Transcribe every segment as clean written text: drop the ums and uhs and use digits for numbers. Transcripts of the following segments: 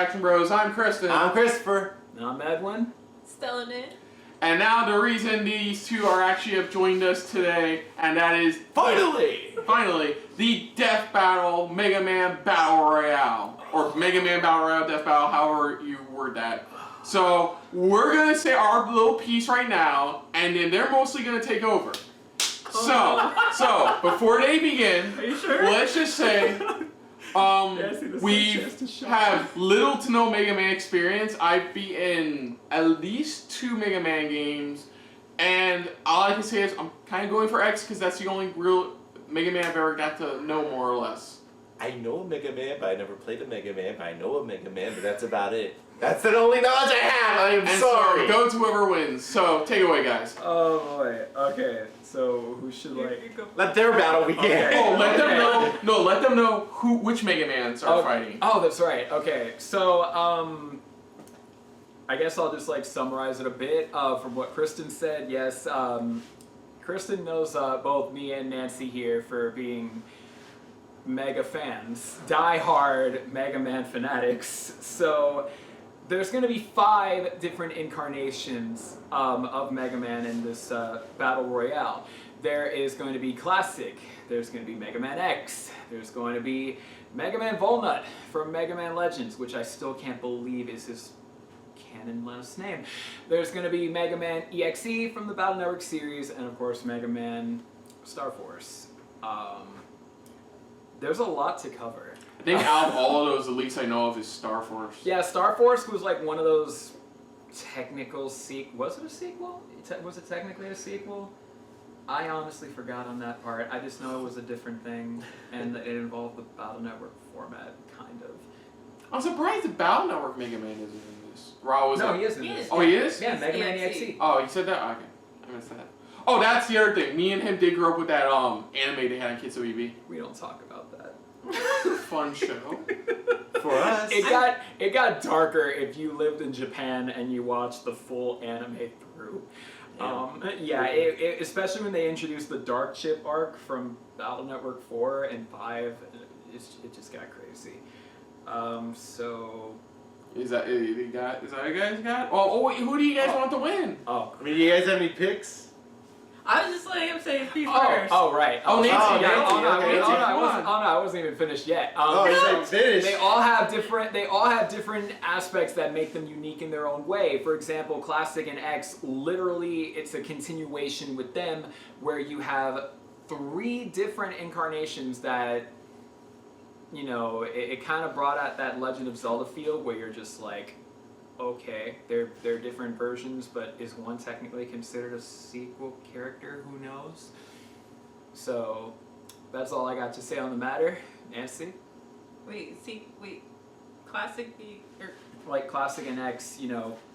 Action Bros. I'm Kristen. I'm Christopher. And I'm Edwin. Stellarnan. And now the reason these two are actually have joined us today, and that is Finally, the Death Battle Mega Man Battle Royale, or Mega Man Battle Royale Death Battle, however you word that. So we're gonna say our little piece right now, and then they're mostly gonna take over. So before they begin, Are you sure? let's just say. We have little to no Mega Man experience. I've beaten at least 2 Mega Man games, and all I can say is I'm kind of going for X because that's the only real Mega Man I've ever got to know, more or less. I know a Mega Man, but I never played a Mega Man. But I know a Mega Man, but that's about it. That's the only knowledge I have. I am sorry. So go to whoever wins. So take it away, guys. Oh boy. Okay. So who should Let their battle begin. Okay. Oh, let them know. No, let them know which Mega Mans are fighting. Oh, that's right. Okay. So I guess I'll just summarize it a bit from what Kristen said. Yes, Kristen knows both me and Nancy here for being mega fans, die-hard Mega Man fanatics. So there's going to be 5 different incarnations of Mega Man in this Battle Royale. There is going to be Classic, there's going to be Mega Man X, there's going to be Mega Man Volnut from Mega Man Legends, which I still can't believe is his canon last name. There's going to be Mega Man EXE from the Battle Network series, and of course Mega Man Star Force. There's a lot to cover. I think out of all of those, the least I know of is Star Force. Yeah, Star Force was one of those technical was it a sequel? Was it technically a sequel? I honestly forgot on that part. I just know it was a different thing, and it involved the Battle Network format, kind of. I'm surprised the Battle Network Mega Man isn't in this. He is in this. Oh, he is? Yeah, Mega Man EXE. Oh, you said that? Okay. I missed that. Oh, that's the other thing. Me and him did grow up with that anime they had on Kids WB. We don't talk about that. Fun show. For us. It got darker if you lived in Japan and you watched the full anime through. Especially when they introduced the Dark Chip arc from Battle Network 4 and 5, it just got crazy. So is that what you guys got? Oh wait, who do you guys want to win? I mean, do you guys have any picks? I was just letting him say it first. Oh, right. Nancy. I wasn't even finished yet. You're finished. They all have different aspects that make them unique in their own way. For example, Classic and X, literally, it's a continuation with them where you have 3 different incarnations that, it kind of brought out that Legend of Zelda feel where you're just like, okay, they're different versions, but is one technically considered a sequel character? Who knows? So that's all I got to say on the matter. Nancy? Wait, Classic Classic and X,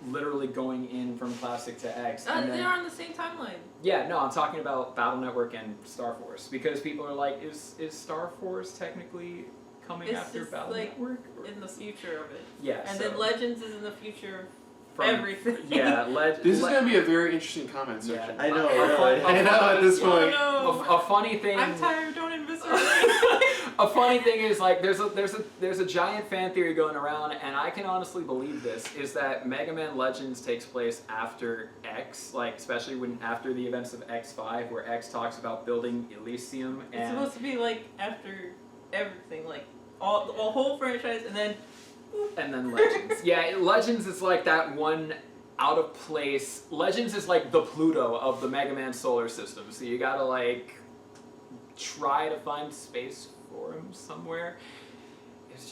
literally going in from Classic to X. And they're on the same timeline. Yeah, no, I'm talking about Battle Network and Star Force, because people are like, is Star Force technically coming after Battle Network? In the future of it. Yeah. And then Legends is in the future of everything. Yeah, This is going to be a very interesting comment section. Yeah, I know at this point. Oh, no. A funny thing. I'm tired. Don't invest. A funny thing is there's a giant fan theory going around, and I can honestly believe this, is that Mega Man Legends takes place after X, especially after the events of X5, where X talks about building Elysium. And it's supposed to be after everything, all the whole franchise, and then Legends. Yeah, Legends is that one out of place. Legends is the Pluto of the Mega Man solar system. So you gotta try to find space for him somewhere.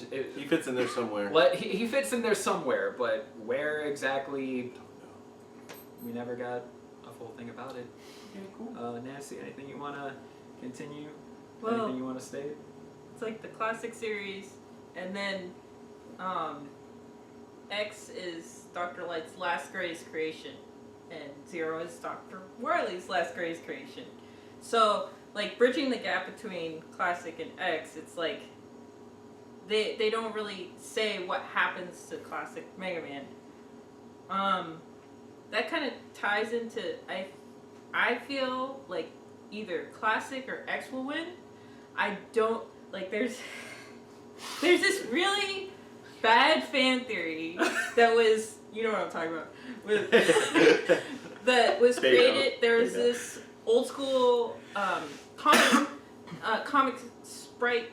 He fits in there somewhere. He fits in there somewhere, but where exactly? Don't know. We never got a full thing about it. Okay, cool. Nancy, anything you wanna continue? Well, anything you wanna state? It's the Classic series, and then X is Dr. Light's last greatest creation, and 0 is Dr. Wily's last greatest creation. So, bridging the gap between Classic and X, it's they don't really say what happens to Classic Mega Man. That kind of ties into, I feel either Classic or X will win. I don't, there's this really bad fan theory that was, you know what I'm talking about, that was created. There was this old school comic strip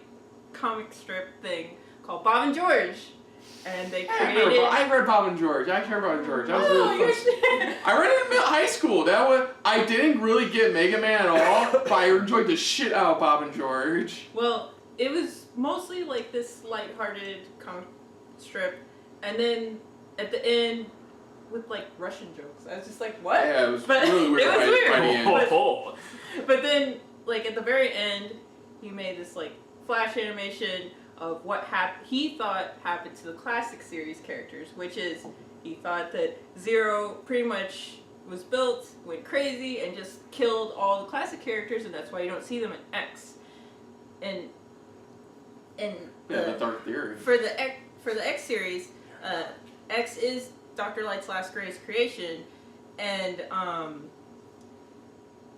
thing called Bob and George, and they created. I read Bob and George. I care about George. That was really fun. I read it in high school. I didn't really get Mega Man at all, but I enjoyed the shit out of Bob and George. Well, it was mostly like this lighthearted comic strip, and then at the end with like Russian jokes. I was just like, what? Yeah, it was really weird. It was weird. By the end. But then, like at the very end, he made this like flash animation of what he thought happened to the classic series characters, which is he thought that Zero pretty much was built, went crazy, and just killed all the classic characters, and that's why you don't see them in X. And that's our theory. For the X series, X is Dr. Light's last greatest creation, and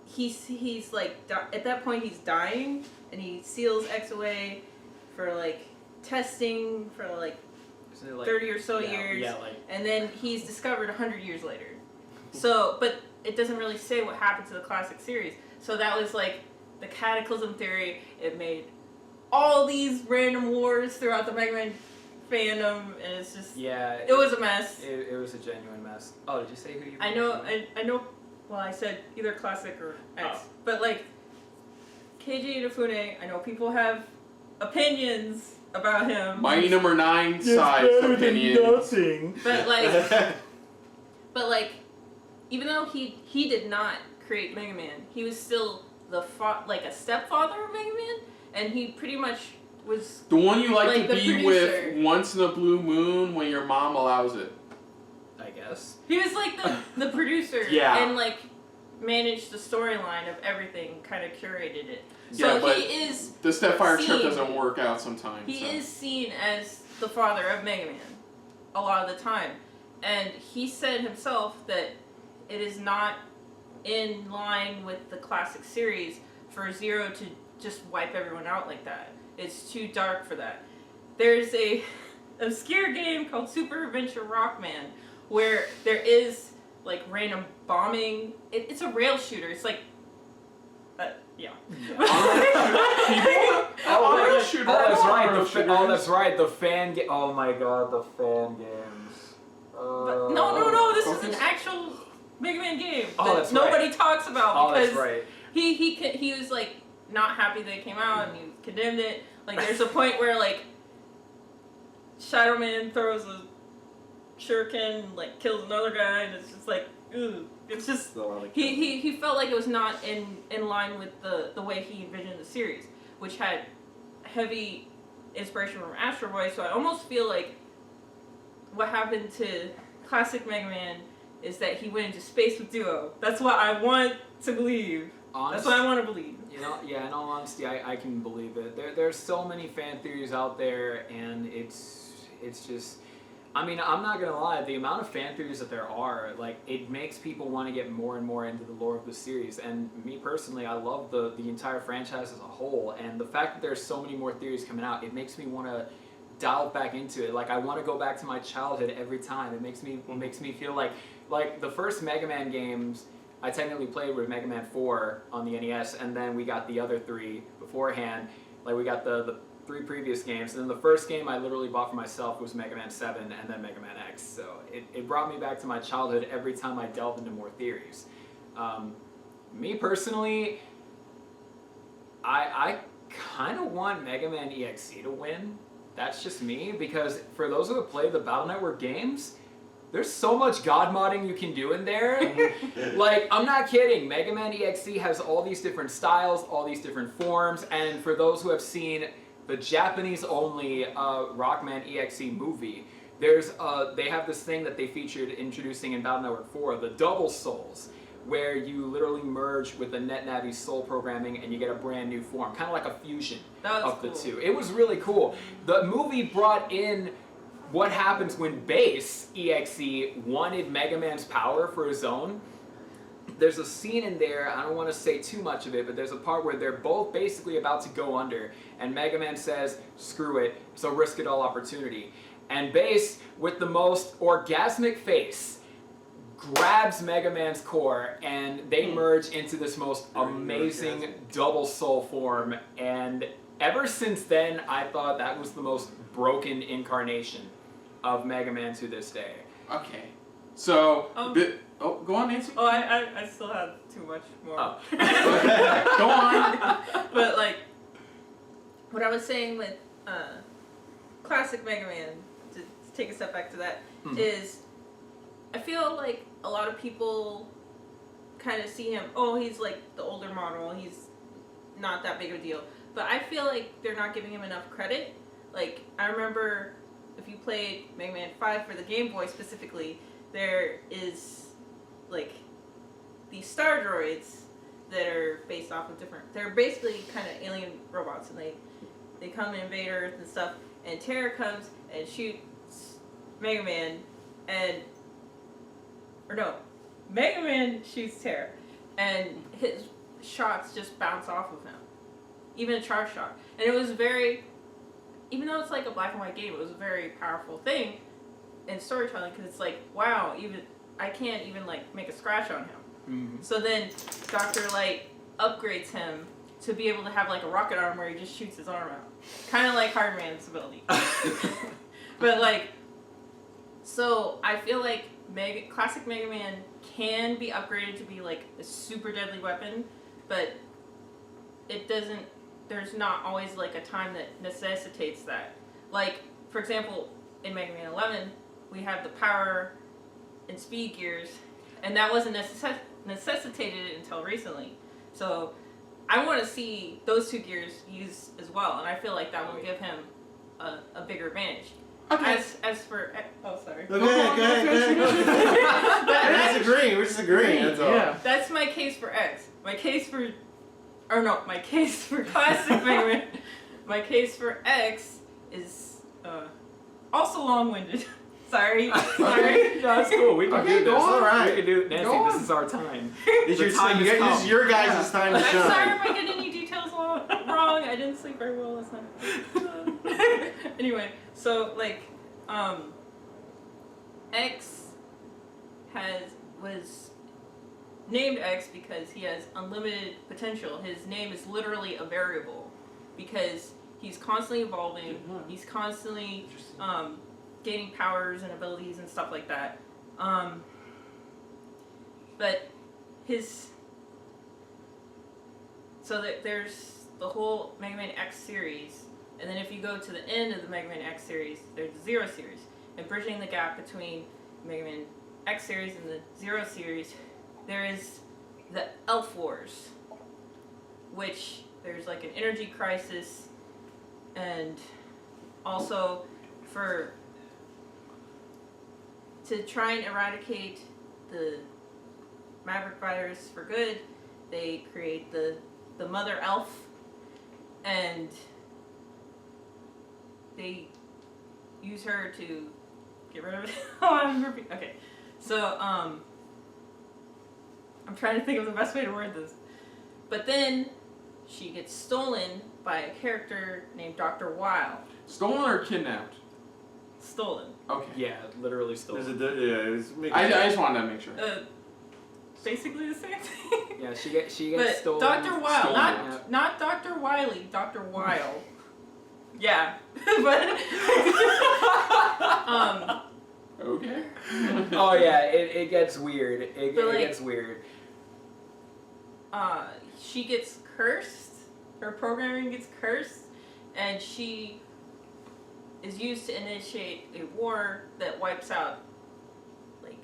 he's like at that point he's dying, and he seals X away for like testing for like 30 or so years, and then he's discovered 100 years later. So, but it doesn't really say what happened to the classic series. So that was like the Cataclysm theory. It made all these random wars throughout the Mega Man fandom, and it's just it was a mess. It was a genuine mess. Oh, did you say who you? I know. Well, I said either classic or X, but like Keiji Inafune, I know people have opinions about him. Mighty Number 9 sides opinions. But like, even though he did not create Mega Man, he was still like a stepfather of Mega Man, and he pretty much was the one you like to be producer. with once in a blue moon when your mom allows it. I guess. He was like the producer and like managed the storyline of everything, kind of curated it. So but he is the stepfather trip doesn't work out sometimes. He is seen as the father of Mega Man a lot of the time. And he said himself that it is not in line with the classic series for Zero to just wipe everyone out like that. It's too dark for that. There's a obscure game called Super Adventure Rockman where there is like random bombing. It's a rail shooter. It's like, that's right. The fan game. Oh my god, the fan games. No. This is an actual Mega Man game that nobody nobody talks about because that's right. he was like not happy that it came out and he condemned it. Like there's a point where like Shadow Man throws a shuriken, like kills another guy, and it's just like, ooh. It's just he felt like it was not in line with the way he envisioned the series, which had heavy inspiration from Astro Boy. So I almost feel like what happened to classic Mega Man is that he went into space with Duo. That's what I want to believe. That's what I want to believe. You know, in all honesty, I can believe it. There's so many fan theories out there, and it's just. I mean, I'm not gonna lie, the amount of fan theories that there are, like, it makes people want to get more and more into the lore of the series. And me personally, I love the entire franchise as a whole, and the fact that there's so many more theories coming out, it makes me want to dive back into it. Like, I want to go back to my childhood every time. It makes me feel like the first Mega Man games I technically played with Mega Man 4 on the NES, and then we got the other 3 beforehand. Like, we got the 3 previous games, and then the first game I literally bought for myself was Mega Man 7 and then Mega Man X, so it brought me back to my childhood every time I delved into more theories. Me personally, I kind of want Mega Man EXE to win. That's just me, because for those who have played the Battle Network games, there's so much god modding you can do in there. Like, I'm not kidding. Mega Man EXE has all these different styles, all these different forms, and for those who have seen the Japanese-only Rockman EXE movie, they have this thing that they featured introducing in Battle Network 4, the Double Souls, where you literally merge with the NetNavi soul programming and you get a brand new form, kind of like a fusion of the two. It was really cool. The movie brought in what happens when Base EXE wanted Mega Man's power for his own. There's a scene in there, I don't want to say too much of it, but there's a part where they're both basically about to go under, and Mega Man says, screw it, it's a risk it all opportunity. And Base, with the most orgasmic face, grabs Mega Man's core, and they merge into this most amazing double soul form. And ever since then, I thought that was the most broken incarnation of Mega Man to this day. Okay. So, go on, Nancy. Oh, I still have too much more. Oh. Go on. But like, what I was saying with classic Mega Man, to take a step back to that, is I feel like a lot of people kind of see him, oh, he's like the older model, he's not that big of a deal. But I feel like they're not giving him enough credit. Like, I remember if you played Mega Man 5 for the Game Boy specifically, there is like these star droids that are based off of different, they're basically kind of alien robots, and they come and invade Earth and stuff, and Terra comes and shoots Mega Man, Mega Man shoots Terra, and his shots just bounce off of him, even a charge shot. And it was very, even though it's like a black and white game, it was a very powerful thing in storytelling, because it's like, wow, even I can't even like make a scratch on him. So then Dr. Light upgrades him to be able to have like a rocket arm where he just shoots his arm out, kind of like Hard Man's ability. But like, so I feel like classic Mega Man can be upgraded to be like a super deadly weapon, but it doesn't, there's not always like a time that necessitates that. Like, for example, in Mega Man 11, we have the power and speed gears, and that wasn't necessitated until recently. So I want to see those two gears used as well, and I feel like that will give him a bigger advantage. Okay. As for, oh, sorry. Go ahead. We're just agreeing. That's all. Yeah. That's my case for X. My case for classic Mega Man. My case for X is also long-winded. Sorry. No, it's cool. We can do this. Go on. All right. We can do, Nancy, Go on. This is our time. It's your time. This is your guys' time to I'm shine. sorry if I get any details wrong. I didn't sleep very well last night. Anyway, so like, X was named X because he has unlimited potential. His name is literally a variable because he's constantly evolving. He's constantly gaining powers and abilities and stuff like that. But there's the whole Mega Man X series, and then if you go to the end of the Mega Man X series, there's the Zero series. And bridging the gap between Mega Man X series and the Zero series, there is the Elf Wars, which there's like an energy crisis, and also to try and eradicate the Maverick virus for good, they create the Mother Elf, and they use her to get rid of it. Okay, so I'm trying to think of the best way to word this. But then she gets stolen by a character named Dr. Weil. Stolen or kidnapped? Stolen. Okay. Yeah, literally stolen. I just wanted to make sure. Basically the same thing. Yeah, she gets But stolen. Dr. Weil, Stolen. not Dr. Wily, Dr. Weil. Yeah, but Okay. Oh yeah, it gets weird. It gets weird. She gets cursed. Her programming gets cursed, and she is used to initiate a war that wipes out. Like,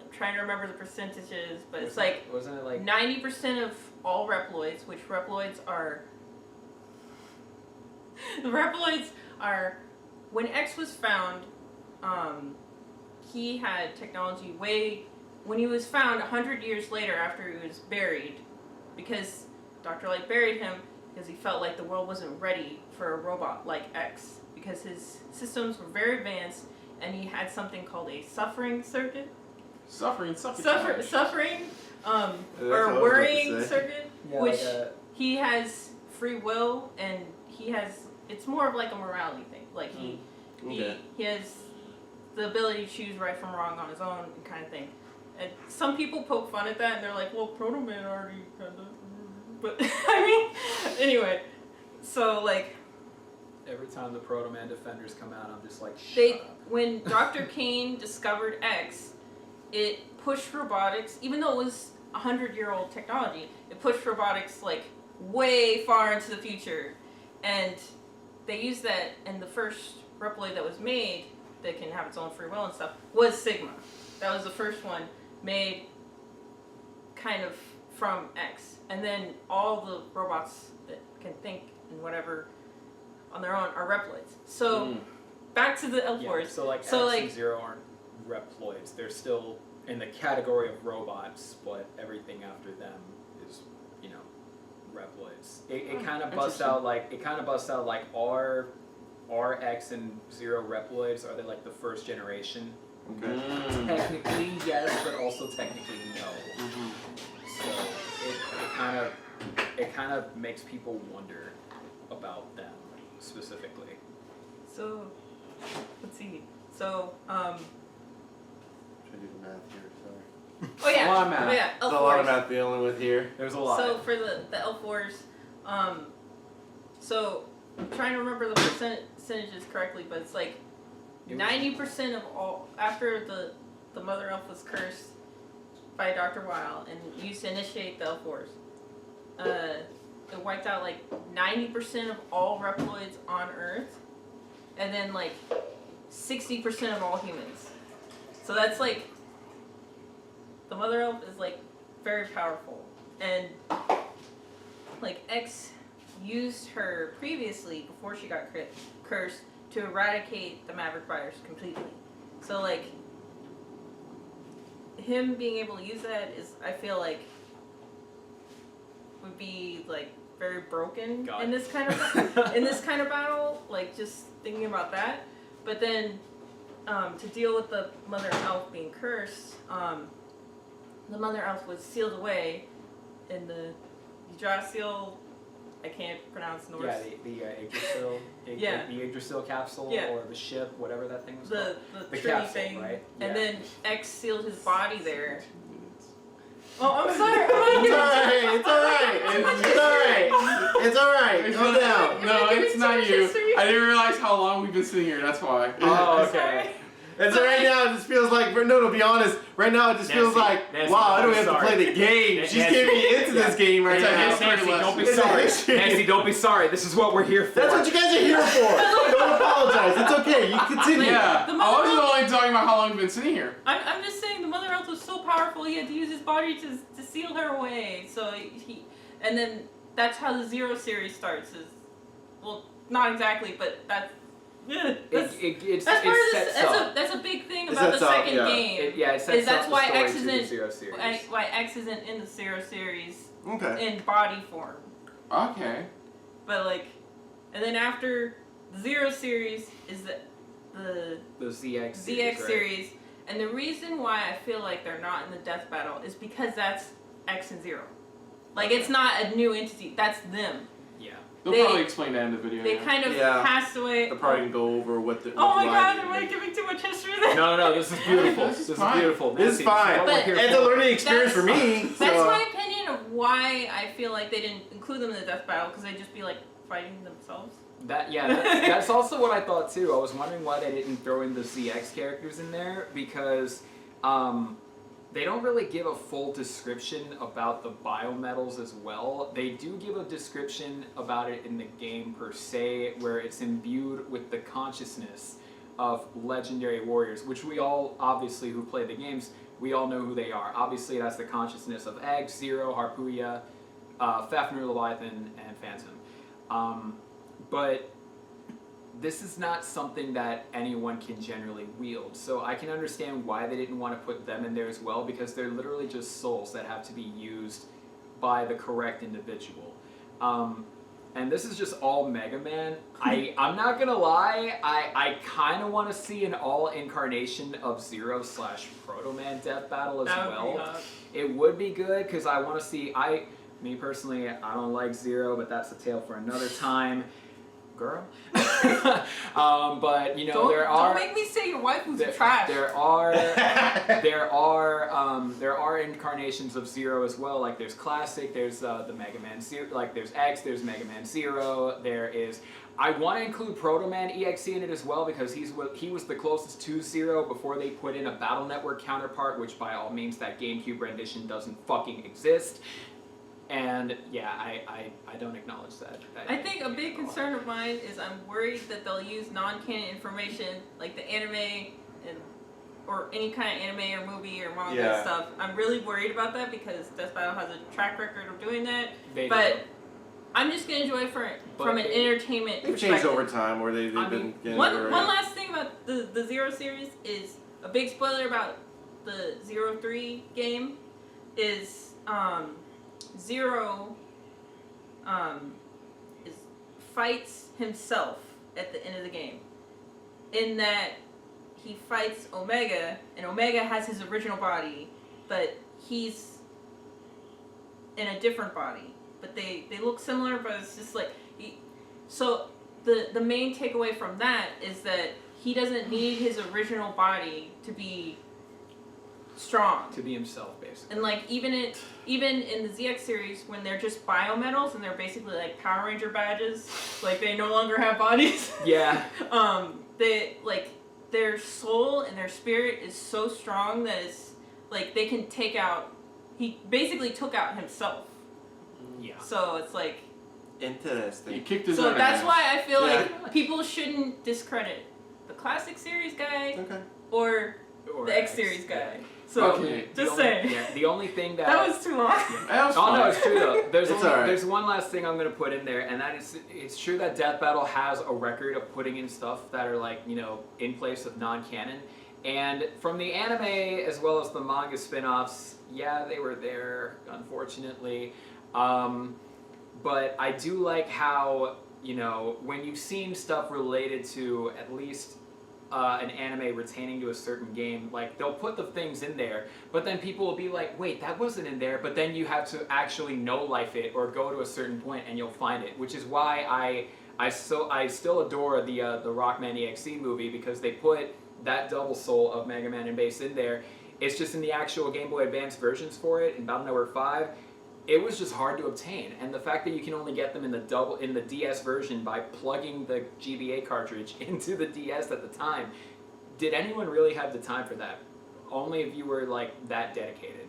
I'm trying to remember the percentages, but it's like wasn't it like 90% of all Reploids, which Reploids are. The Reploids are, when X was found, he had technology when he was found 100 years later after he was buried, because Dr. Light buried him because he felt like the world wasn't ready for a robot like X, because his systems were very advanced, and he had something called a suffering circuit. Suffering, or worrying circuit, yeah, which like he has free will, and it's more of like a morality thing. Like Okay. He has the ability to choose right from wrong on his own kind of thing. And some people poke fun at that and they're like, well, Proto Man already kind of... But, I mean, anyway. So, like... Every time the Proto Man Defenders come out, I'm just like, shut up. When Dr. Kane discovered X, it pushed robotics, even though it was 100-year-old technology, it pushed robotics, like, way far into the future. And they used that, and the first Reploid that was made that can have its own free will and stuff was Sigma. That was the first one made kind of from X. And then all the robots that can think and whatever on their own are Reploids. So, back to the L4s. Yeah, so X and Zero aren't Reploids. They're still in the category of robots, but everything after them is, you know, Reploids. It kind of busts out like our X and Zero Reploids. Are they like the first generation? Okay. Technically yes, but also technically no. So it kind of makes people wonder about them specifically. So, let's see. So, Trying to do the math here, sorry. oh yeah. A lot of math. Oh yeah, There's a lot of L4s. math dealing with here. There's a lot. So for the L4s, so I'm trying to remember the percentages correctly, but it's like 90% of all, after the mother elf was cursed by Dr. Weil and used to initiate the L4s, it wiped out like 90% of all Reploids on Earth, and then like 60% of all humans. So that's like, the mother elf is like very powerful, and like X used her previously before she got cursed to eradicate the Maverick virus completely. So like him being able to use that is, I feel like, would be like very broken in this kind of battle. Like just thinking about that, but then to deal with the mother elf being cursed, the mother elf was sealed away in the Yggdrasil. I can't pronounce Norse. Yeah, the Yggdrasil, the Yggdrasil capsule, or the ship, whatever that thing was called. The capsule, thing, right? And Yeah. then X sealed his body there. Oh, I'm sorry. It's alright. It's alright. It's Calm not- down. No, Give me it's too not much you. history. I didn't realize how long we've been sitting here. That's why. Oh, I'm okay. sorry. It's right now. It just feels like no. To be honest, right now it just feels like Nancy, wow. I don't I'm have to sorry. play the game. She's Nancy, getting me into this game right It's a now. history Nancy, don't be It's a sorry. history. Nancy, don't be sorry. This is what we're here for. That's what you guys are here for. Don't apologize. It's okay. You continue. Yeah, The I mother wasn't elf- only talking about how long we've been sitting here. I'm just saying the mother elf was so powerful he had to use his body to seal her away. So and then that's how the Zero series starts. Is, well, not exactly, but that's. That's a big thing about the second game. It sets that's up why the story X to isn't the Zero series. why X isn't in the Zero series Okay. in body form. Okay. But like, and then after the Zero series is the ZX series, ZX right? series, and the reason why I feel like they're not in the death battle is because that's X and Zero. Like it's not a new entity. That's them. Yeah. They'll probably explain that in the video. They kind of passed away. They'll probably go over what the. Oh my god, am am I giving too much history there? No, this is beautiful. This is This is fine. beautiful. This is Nancy, fine. what we're here It's a for. learning experience for me. That's So, my opinion of why I feel like they didn't include them in the death battle, because they'd just be like fighting themselves. That's also what I thought too. I was wondering why they didn't throw in the ZX characters in there, because they don't really give a full description about the biometals as well. They do give a description about it in the game per se, where it's imbued with the consciousness of legendary warriors, which we all, obviously, who play the games, we all know who they are. Obviously, it has the consciousness of Egg, Zero, Harpuya, Fafnir, Leviathan, and Phantom. But this is not something that anyone can generally wield. So I can understand why they didn't want to put them in there as well, because they're literally just souls that have to be used by the correct individual. And this is just all Mega Man. I'm not gonna lie, I kind of want to see an all incarnation of Zero / Proto Man death battle as well. It would be good, because I want to see, me personally, I don't like Zero, but that's a tale for another time. girl. But you know, don't make me say your waifu's trash. There are incarnations of Zero as well. Like there's Classic, there's the Mega Man Zero, like there's X, there's Mega Man Zero. There is. I want to include Proto Man EXE in it as well because he was the closest to Zero before they put in a Battle Network counterpart, which by all means that GameCube rendition doesn't fucking exist. And yeah, I don't acknowledge that. I think a big concern of mine is I'm worried that they'll use non-canon information like the anime or any kind of anime or movie or manga stuff. I'm really worried about that because Death Battle has a track record of doing that. I'm just gonna enjoy it from an entertainment They've perspective. changed over time where they've been getting one last thing about the Zero series is a big spoiler about the 03 game is Zero fights himself at the end of the game. In that he fights Omega, and Omega has his original body, but he's in a different body. But they look similar, but it's just like so the main takeaway from that is that he doesn't need his original body to be strong. To be himself, basically. And like even in the ZX series, when they're just biometals and they're basically like Power Ranger badges, like they no longer have bodies. Yeah. They like their soul and their spirit is so strong that it's like they can take out. He basically took out himself. Yeah. So it's like interesting. He kicked his so own that's ass. why I feel like people shouldn't discredit the classic series guy or the X series guy. So just saying. Yeah, the only thing that was too long. That was no, it's true though. There's one last thing I'm gonna put in there, and that is it's true that Death Battle has a record of putting in stuff that are like, you know, in place of non-canon. And from the anime as well as the manga spin-offs, yeah, they were there, unfortunately. But I do like how, you know, when you've seen stuff related to at least an anime retaining to a certain game, like they'll put the things in there, but then people will be like, wait, that wasn't in there, but then you have to actually no-life it or go to a certain point and you'll find it, which is why I still adore the Rockman EXE movie because they put that double soul of Mega Man and Bass in there. It's just in the actual Game Boy Advance versions for it, in Battle Network 5, it was just hard to obtain. And the fact that you can only get them in the DS version by plugging the GBA cartridge into the DS at the time, did anyone really have the time for that? Only if you were like that dedicated.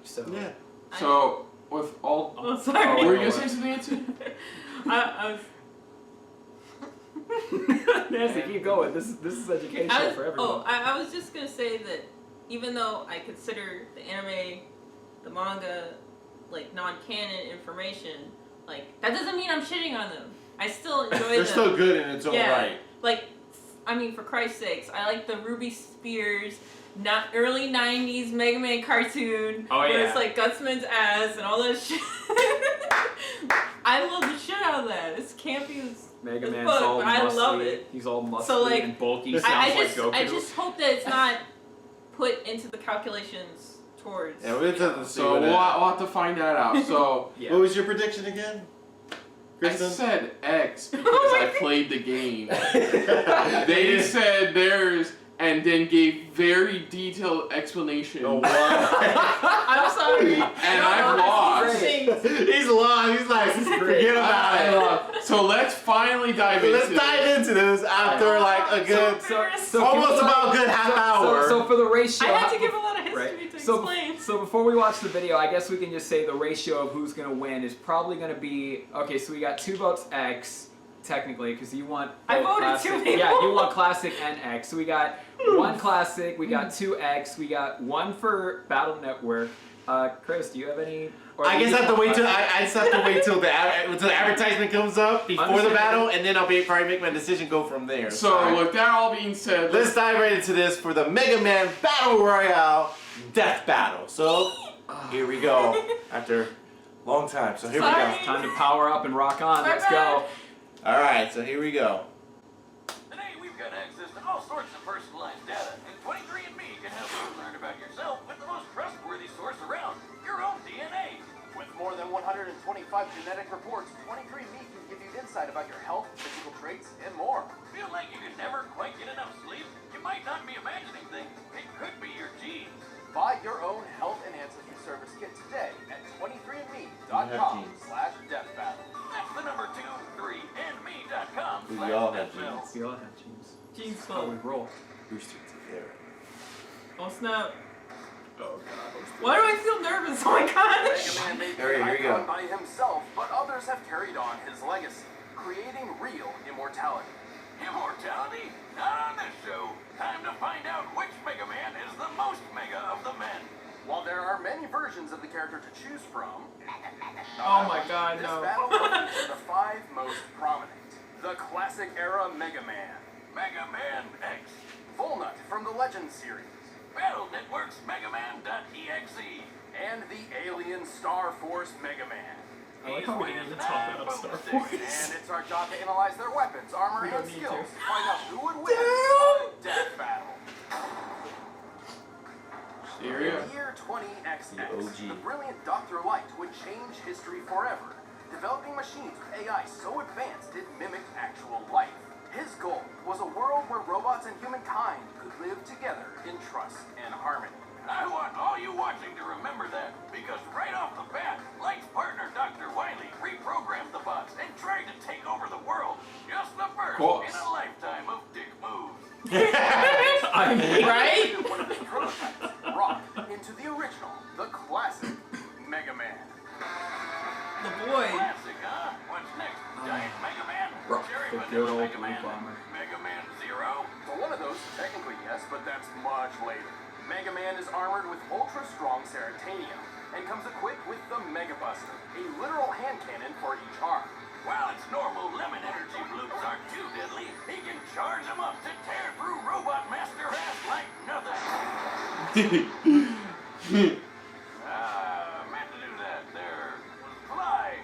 So yeah. So with all sorry. were you gonna say something, Nancy? I was Nancy, keep going. This is educational for everyone. I was just gonna say that even though I consider the anime, the manga, like non-canon information, like that doesn't mean I'm shitting on them. I still enjoy them. They're still good in its own right. Like, I mean, for Christ's sakes, I like the Ruby Spears, not early '90s Mega Man cartoon where it's like Gutsman's ass and all that shit. I love the shit out of that. It's campy as Mega Man's fuck, all but muscly. I love it. He's all muscly So, like, and bulky. Sounds like Goku. I just hope that it's not put into the calculations towards. Yeah, we'll have to see. So we'll have to find that out. So yeah. What was your prediction again? Kristen? I said X because I played the game. They said theirs and then gave very detailed explanation. Oh, wow. I'm sorry. And I've lost. He's lost. He's like, forget about it. So let's finally dive into Let's dive into this after like a good, almost about a good half hour. So for the ratio, I had to give a lot of history to explain. So before we watch the video, I guess we can just say the ratio of who's gonna win is probably gonna be okay. So we got 2 votes X. Technically, because you want I voted classic. 2 people. Yeah, you want classic and X. So we got 1 classic, we got 2 X, we got 1 for Battle Network. Chris, do you have any? I guess I have to wait till I just have to wait till the advertisement comes up before the battle, and then I'll probably make my decision go from there. So with that all being said, let's dive right into this for the Mega Man Battle Royale Death Battle. So here we go after a long time. So here we go. Time to power up and rock on. Let's go. All right, so here we go. Today we've got access to all sorts of personalized data, and 23andMe can help you learn about yourself with the most trustworthy source around, your own DNA. With more than 120 25 genetic reports, 23andMe can give you insight about your health, physical traits, and more. Feel like you can never quite get enough sleep? You might not be imagining things. It could be your genes. Buy your own health enhancement service kit today at 23andMe.com/deathbattle. That's the number 23andme.com. We all have genes. We all have genes. Jeans That's how we full. roll. Boosted together. Oh snap. Oh god. Why do I feel nervous? Oh my gosh. Mega Man may be Here an you go. icon by himself, but others have carried on his legacy, creating real immortality. Immortality? Not on this show. Time to find out which Mega Man is the most mega of the men. While there are many versions of the character to choose from, Oh my god, this no. battle will feature the 5 most prominent. The classic era Mega Man, Mega Man X. Volnut from the Legends series, Battle Network's MegaMan.exe. and the Alien Star Force Mega Man. I like how we didn't even talk about Star And Force. it's our job to analyze their weapons, armor, We don't and need skills to. to find out who would win a death battle. Here In we go. the year 20XX, The OG. the brilliant Dr. Light would change history forever, developing machines with AI so advanced it mimicked actual life. His goal was a world where robots and humankind could live together in trust and harmony. I want all you watching to remember that, because right off the bat, Light's partner Dr. Wily reprogrammed the bots and tried to take over the world. Just the first course. in a lifetime of dick moves. I mean, Right? One of his prototypes, Rock, into the original, the classic Mega Man. The boy. Classic, huh? What's next? Giant Mega Man? Rock, Cherry the Vanilla good old Mega blue Man? bomber. Mega Man Zero? For one of those, technically yes, but that's much later. Mega Man is armored with ultra-strong Ceratanium and comes equipped with the Mega Buster, a literal hand cannon for each arm. While its normal lemon energy bloops are too deadly, he can charge them up to tear through Robot Master ass like nothing. Meant to do that. There. Fly.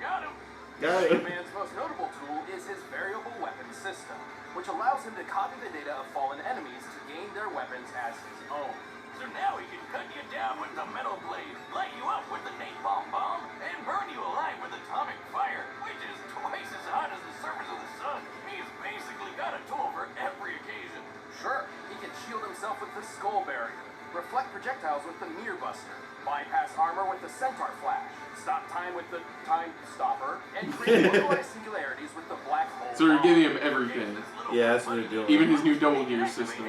Got him. Got Mega it. Man's most notable tool is his variable weapon system, which allows him to copy the data of fallen enemies to gain their weapons as his own. So now he can cut you down with the metal blade, light you up with the napalm bomb, and burn you alive with atomic fire, which is twice as hot as the surface of the sun. He's basically got a tool for every occasion. Sure, he can shield himself with the Skull Barrier, reflect projectiles with the Mirror Buster, bypass armor with the Centaur Flash, stop time with the Time Stopper, and create localized singularities with the Black Hole. So we're Bomb. giving him everything. Yeah, that's what they're doing. Even his new double gear system.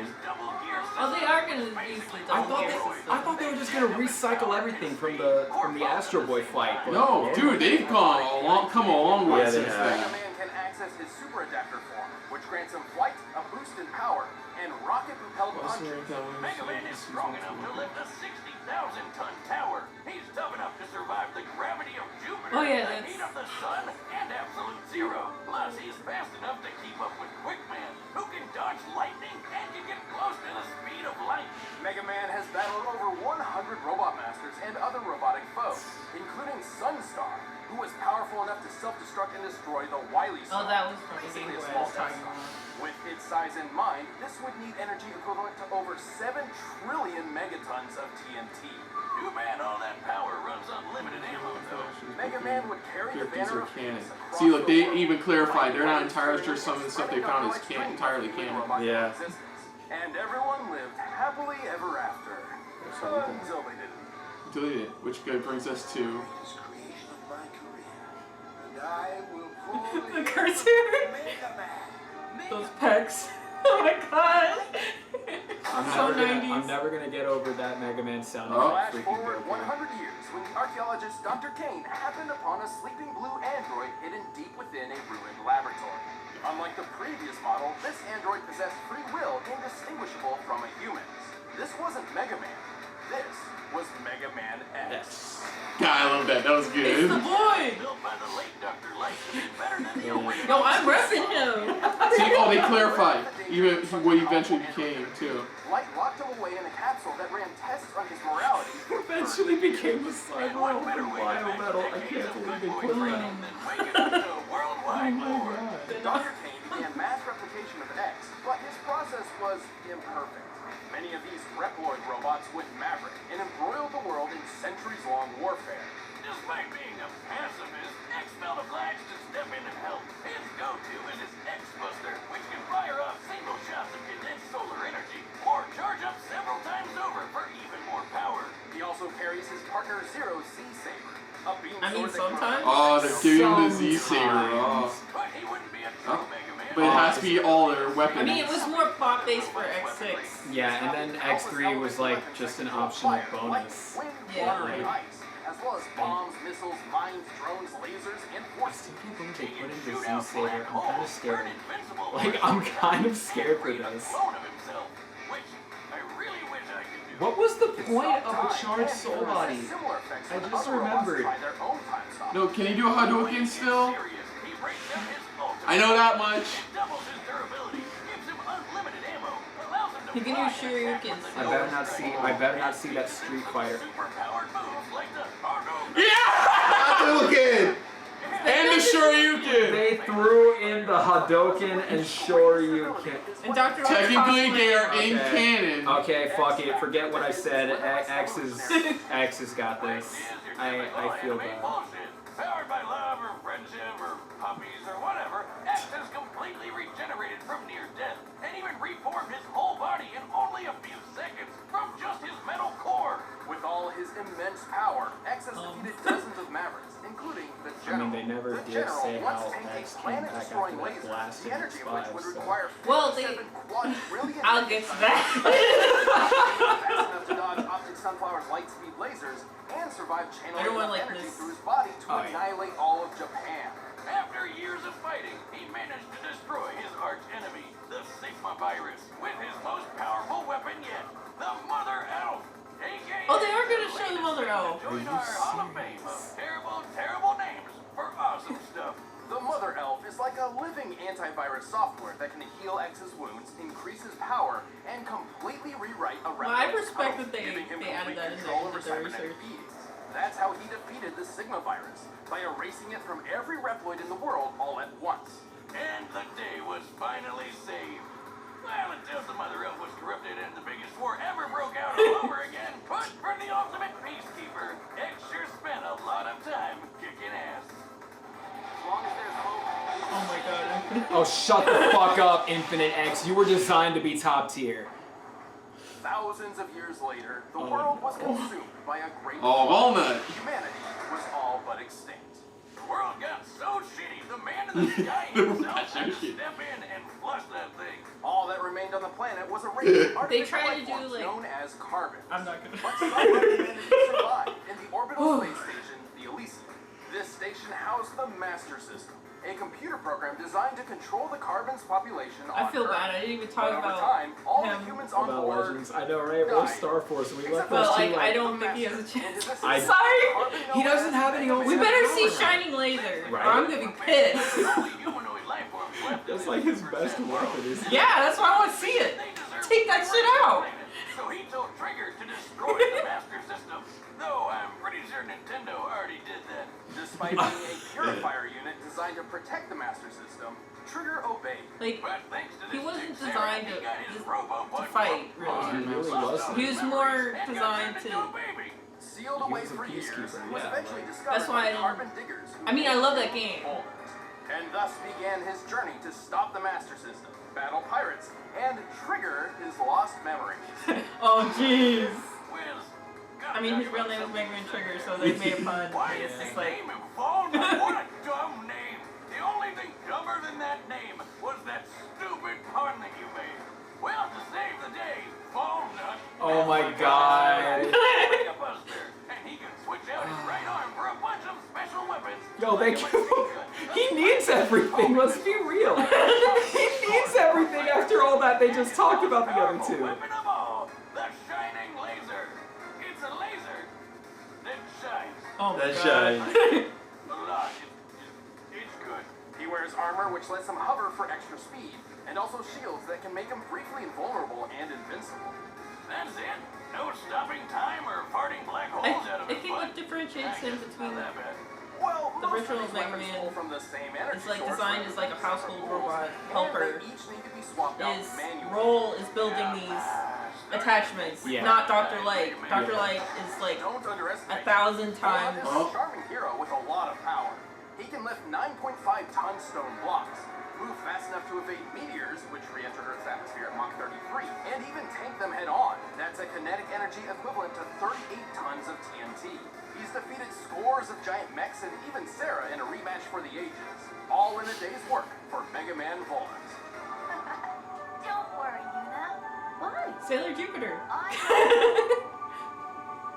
Oh, they are gonna use the double gear system. I thought they were just gonna recycle everything from the Astro Boy fight. But No, dude, they've come a long way Yeah, they since have. Mega then. Man can access his Super Adapter form, which grants him flight, a boost in power, and rocket-propelled punches. Mega Man is strong enough to lift a 60,000-ton tower. He's tough enough to survive the gravity of Jupiter, Oh, yeah, the that's- heat of the sun, and absolute zero. Plus, he's fast enough to keep up with Quick Man, who can dodge lightning and can get close to the speed of light. Mega Man has battled over 100 Robot Masters and other robotic foes, including Sunstar, who was powerful enough to self-destruct and destroy the Wily Star. Oh, that was from the basically Game a Boy I small was Death talking Star. about. With its size in mind, this would need energy equivalent to over 7 trillion megatons of TNT. Too bad all that power runs on limited ammo, though. Mega Man would carry the Characters banner are of canon. peace across See, look, the they world. even clarified they're not Fighting entirely sure experience some of the stuff they spreading found Dr. is Light's dream entirely of human canon. robot Yeah. existence. And everyone lived happily ever after. Until they didn't. Deleted, which brings us to Greatest creation of my career. And I will pull The you cursor. Mega Man. Those pecs. Oh my god. So 90s. I'm never gonna get over that Mega Man sounding Oh. like Flash freaking forward Goku. 100 years when the archaeologist Dr. Kane happened upon a sleeping blue android hidden deep within a ruined laboratory. Unlike the previous model, this android possessed free will indistinguishable from a human's. This wasn't Mega Man. This was Mega Man X. God, I love that. That was It's good. the boy. Built by the late Dr. Light to be better than the original. No, I'm repping him. See, oh, they clarified even what he eventually became too. Light locked him away in a capsule that ran tests on his morality. Eventually became a And cyber what better way to bio end metal. I decades can't of believe good they boy put training him. than waking up to a worldwide war? Dr. Kane began mass replication of X, but his process was imperfect. Many of these Reploid robots went maverick and embroiled the world in centuries-long warfare. Despite being a also carries his partner Zero's Z-Saber, a beam I mean, sword that can sometimes. Oh, they're giving him the Z-Saber. Sometimes. Oh. But he wouldn't be a true Oh. Mega Man. But it has to be all their weapons. I mean, it was more plot-based for X6. Yeah, and then X3 was like just an optional bonus. Wind, Yeah. water, and ice, as well as bombs, missiles, mines, drones, lasers, and I force. still can't believe they put in the Z-Saber. I'm kind of scared. Like, I'm kind of scared for this. What was the point of a charged soul body? I just remembered. No, can he do a Hadouken still? I know that much. He can use Shoryuken. I better not see that Street Fighter. Yeah! Hadouken! And the Shoryuken! They threw in the Hadouken and Shoryuken. And Dr. Light's Technically, cosplay. they are in Okay. canon. Okay, fuck it. Forget what I said. X has got this. I feel bad. Powered by love or friendship or puppies or whatever, X has completely regenerated from near death and even reformed his whole body in only a few seconds from just his metal core. With all his immense power, X has defeated dozens of Mavericks, including the I General. mean, they never the did General say once how tanked a X came back planet-destroying after that laser, blast the in energy of which X5, would so- require Well, 57 quadrillion I'll get to that. fast enough to dodge Optic Sunflower's light-speed lasers and survive channeling Everyone enough like energy this. through his body to Oh, yeah. annihilate all of Japan. After years of fighting, he managed to destroy his arch enemy, the Sigma virus, with his most powerful weapon yet, the Mother Elf. AKA Oh, they are gonna show the Mother Elf. Join our Hall of Fame of terrible, terrible names for awesome stuff. The Mother Elf is like a living antivirus software that can heal X's wounds, increase his power, and completely rewrite a Well, I replicant's respect code, that they giving him added complete that in control there over into their cybernetic research. beings. That's how he defeated the Sigma virus, by erasing it from every Reploid in the world all at once. And the day was finally saved. Well, until the Mother Elf was corrupted and the biggest war ever broke out all over again. But for the ultimate peacekeeper, X sure spent a lot of time kicking ass. As long as there's hope. Oh my god. Oh, shut the fuck up, Infinite X. You were designed to be top tier. Thousands of years later, the world was consumed by a great Oh, walnut. Humanity was all but extinct. The world got so shitty, the man in the sky himself had to step in and flush that thing. All that remained on the planet was a race of artificial tried to life do, forms like- known as carbon. I'm not gonna. But somehow humanity survived in the orbital space station, the Elysium. This station housed the Master System, a computer program designed to control the carbon's population on I feel Earth. bad. I didn't even But talk over about time, all the him. humans on About board Legends. I know, right? We're Star Force. We left Well, those two. like, I Like, don't think he has a chance. I- Sorry. He doesn't have any own- We better see Shining Laser, or Right. I'm gonna be pissed. Only humanoid life forms left in that's the like his universe best that weapon. world. Is Yeah, that's why I want to see it. They deserve Take that to shit be out. planet, so he told Trigger to destroy the Master System. Though I'm pretty sure Nintendo already did that. Despite being a purifier unit designed to protect the Master System, Trigger obeyed. Like, But thanks to he this wasn't chick, designed Sarah, he got his to Robo-Butt fight, whooped hard. He really Lost wasn't. all He his was more memories and got designed turned to- into a baby. Sealed He away was a for years, peacekeeper, was yeah, eventually like- discovered That's why I by didn't- carbon diggers. Who I mean, I named love that him game. Poland. And thus began his journey to stop the Master System, battle pirates, and trigger his lost memories. Oh jeez. Well, I mean, his real name is Mega Man Trigger, so they made a pun. why It's is just his like, name involved? What a dumb name. The only thing dumber than that name was that stupid pun that you made. Well, to save the day, Walnut. Oh my god. Mega Buster, and he can switch out his right arm for a bunch of special weapons. Yo, they like a give him. machine gun, He needs everything. Let's be real. He needs everything after all that they just talked about the other powerful two. weapon of all, the shining laser. It's a laser that shines. oh my That god. shine. Look, it's good. He wears armor which lets him hover for extra speed, and also shields that can make him briefly invulnerable and invincible. That's it. No stopping time or farting black holes out of I his think what butt. differentiates him between Not that bad. Well, The most original of these Mega weapons Man pull from the same energy is like source, designed as like a household robot helper. and they each need to be swapped out His manually. role is building these attachments, Yeah. not Dr. Light. Dr. Light is like Don't underestimate 1,000 Walnut times. is a charming hero with a lot of power. He can lift 9.5-ton stone blocks, move fast enough to evade meteors, which re-enter Earth's atmosphere at Mach 33, and even tank them head-on. That's a kinetic energy equivalent to 38 tons of members of giant mechs, and even Sarah in a rematch for the ages. All in a day's work for Mega Man Volans. Don't worry, Yuna. Why? Sailor Jupiter. I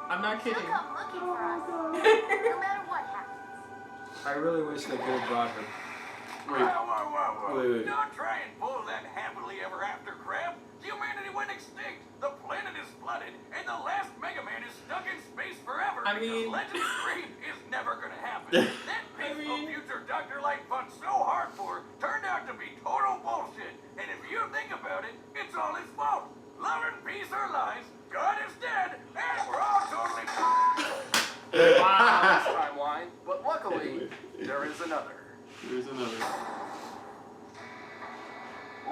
I'm not She'll kidding. come looking for us, no matter what happens. I really wish they could have brought her. Wait. Whoa. Wait. Don't try and pull that happily ever after crap. Humanity went extinct. The planet is flooded, and the last Mega Man is stuck in space forever. I mean- because Legend 3 is never gonna happen. That peaceful future Dr. Light fought so hard for turned out to be total bullshit. And if you think about it, it's all his fault. Love and peace are lies. God is dead, and we're all totally. Wow. Timeline, but luckily, there is another. Here's another.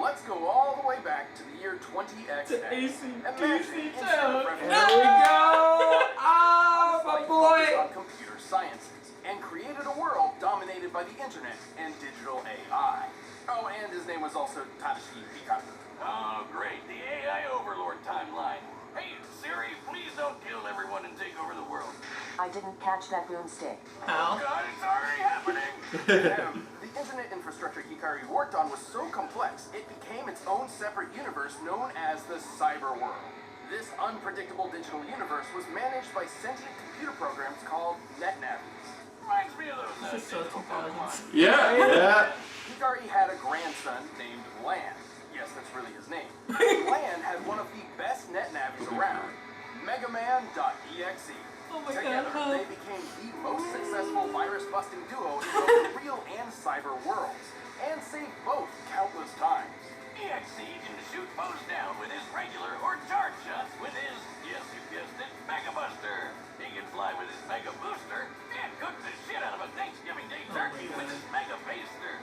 Let's go all the way back to the year 20XX. To AC/DC Imagine instead Town. of There referencing we go! Ah, my Light boy! focused on computer sciences and created a world dominated by the internet and digital AI. Oh, and his name was also Tadashi Hikaru. Oh, great, the AI Overlord timeline. Hey, Siri, please don't kill everyone and take over the world. I didn't catch that boomstick. How? God, it's already happening. The internet infrastructure Hikaru worked on was so complex, it became its own separate universe known as the cyber world. This unpredictable digital universe was managed by sentient computer programs called NetNavis. Reminds me of those This is so digital 2000s. Pokemon. Yeah. Yeah. Hikari had a grandson named Lan. Yes, that's really his name. Lan had one of the best NetNavis around, MegaMan.exe. Oh my Together, god, they became the most successful virus-busting duo in both the real and cyber worlds, and saved both countless times. EXE can shoot foes down with his regular or charge shots with his, yes you guessed it, Mega Buster. He can fly with his Mega Booster and cook the shit out of a Thanksgiving Day turkey with his Mega Baster.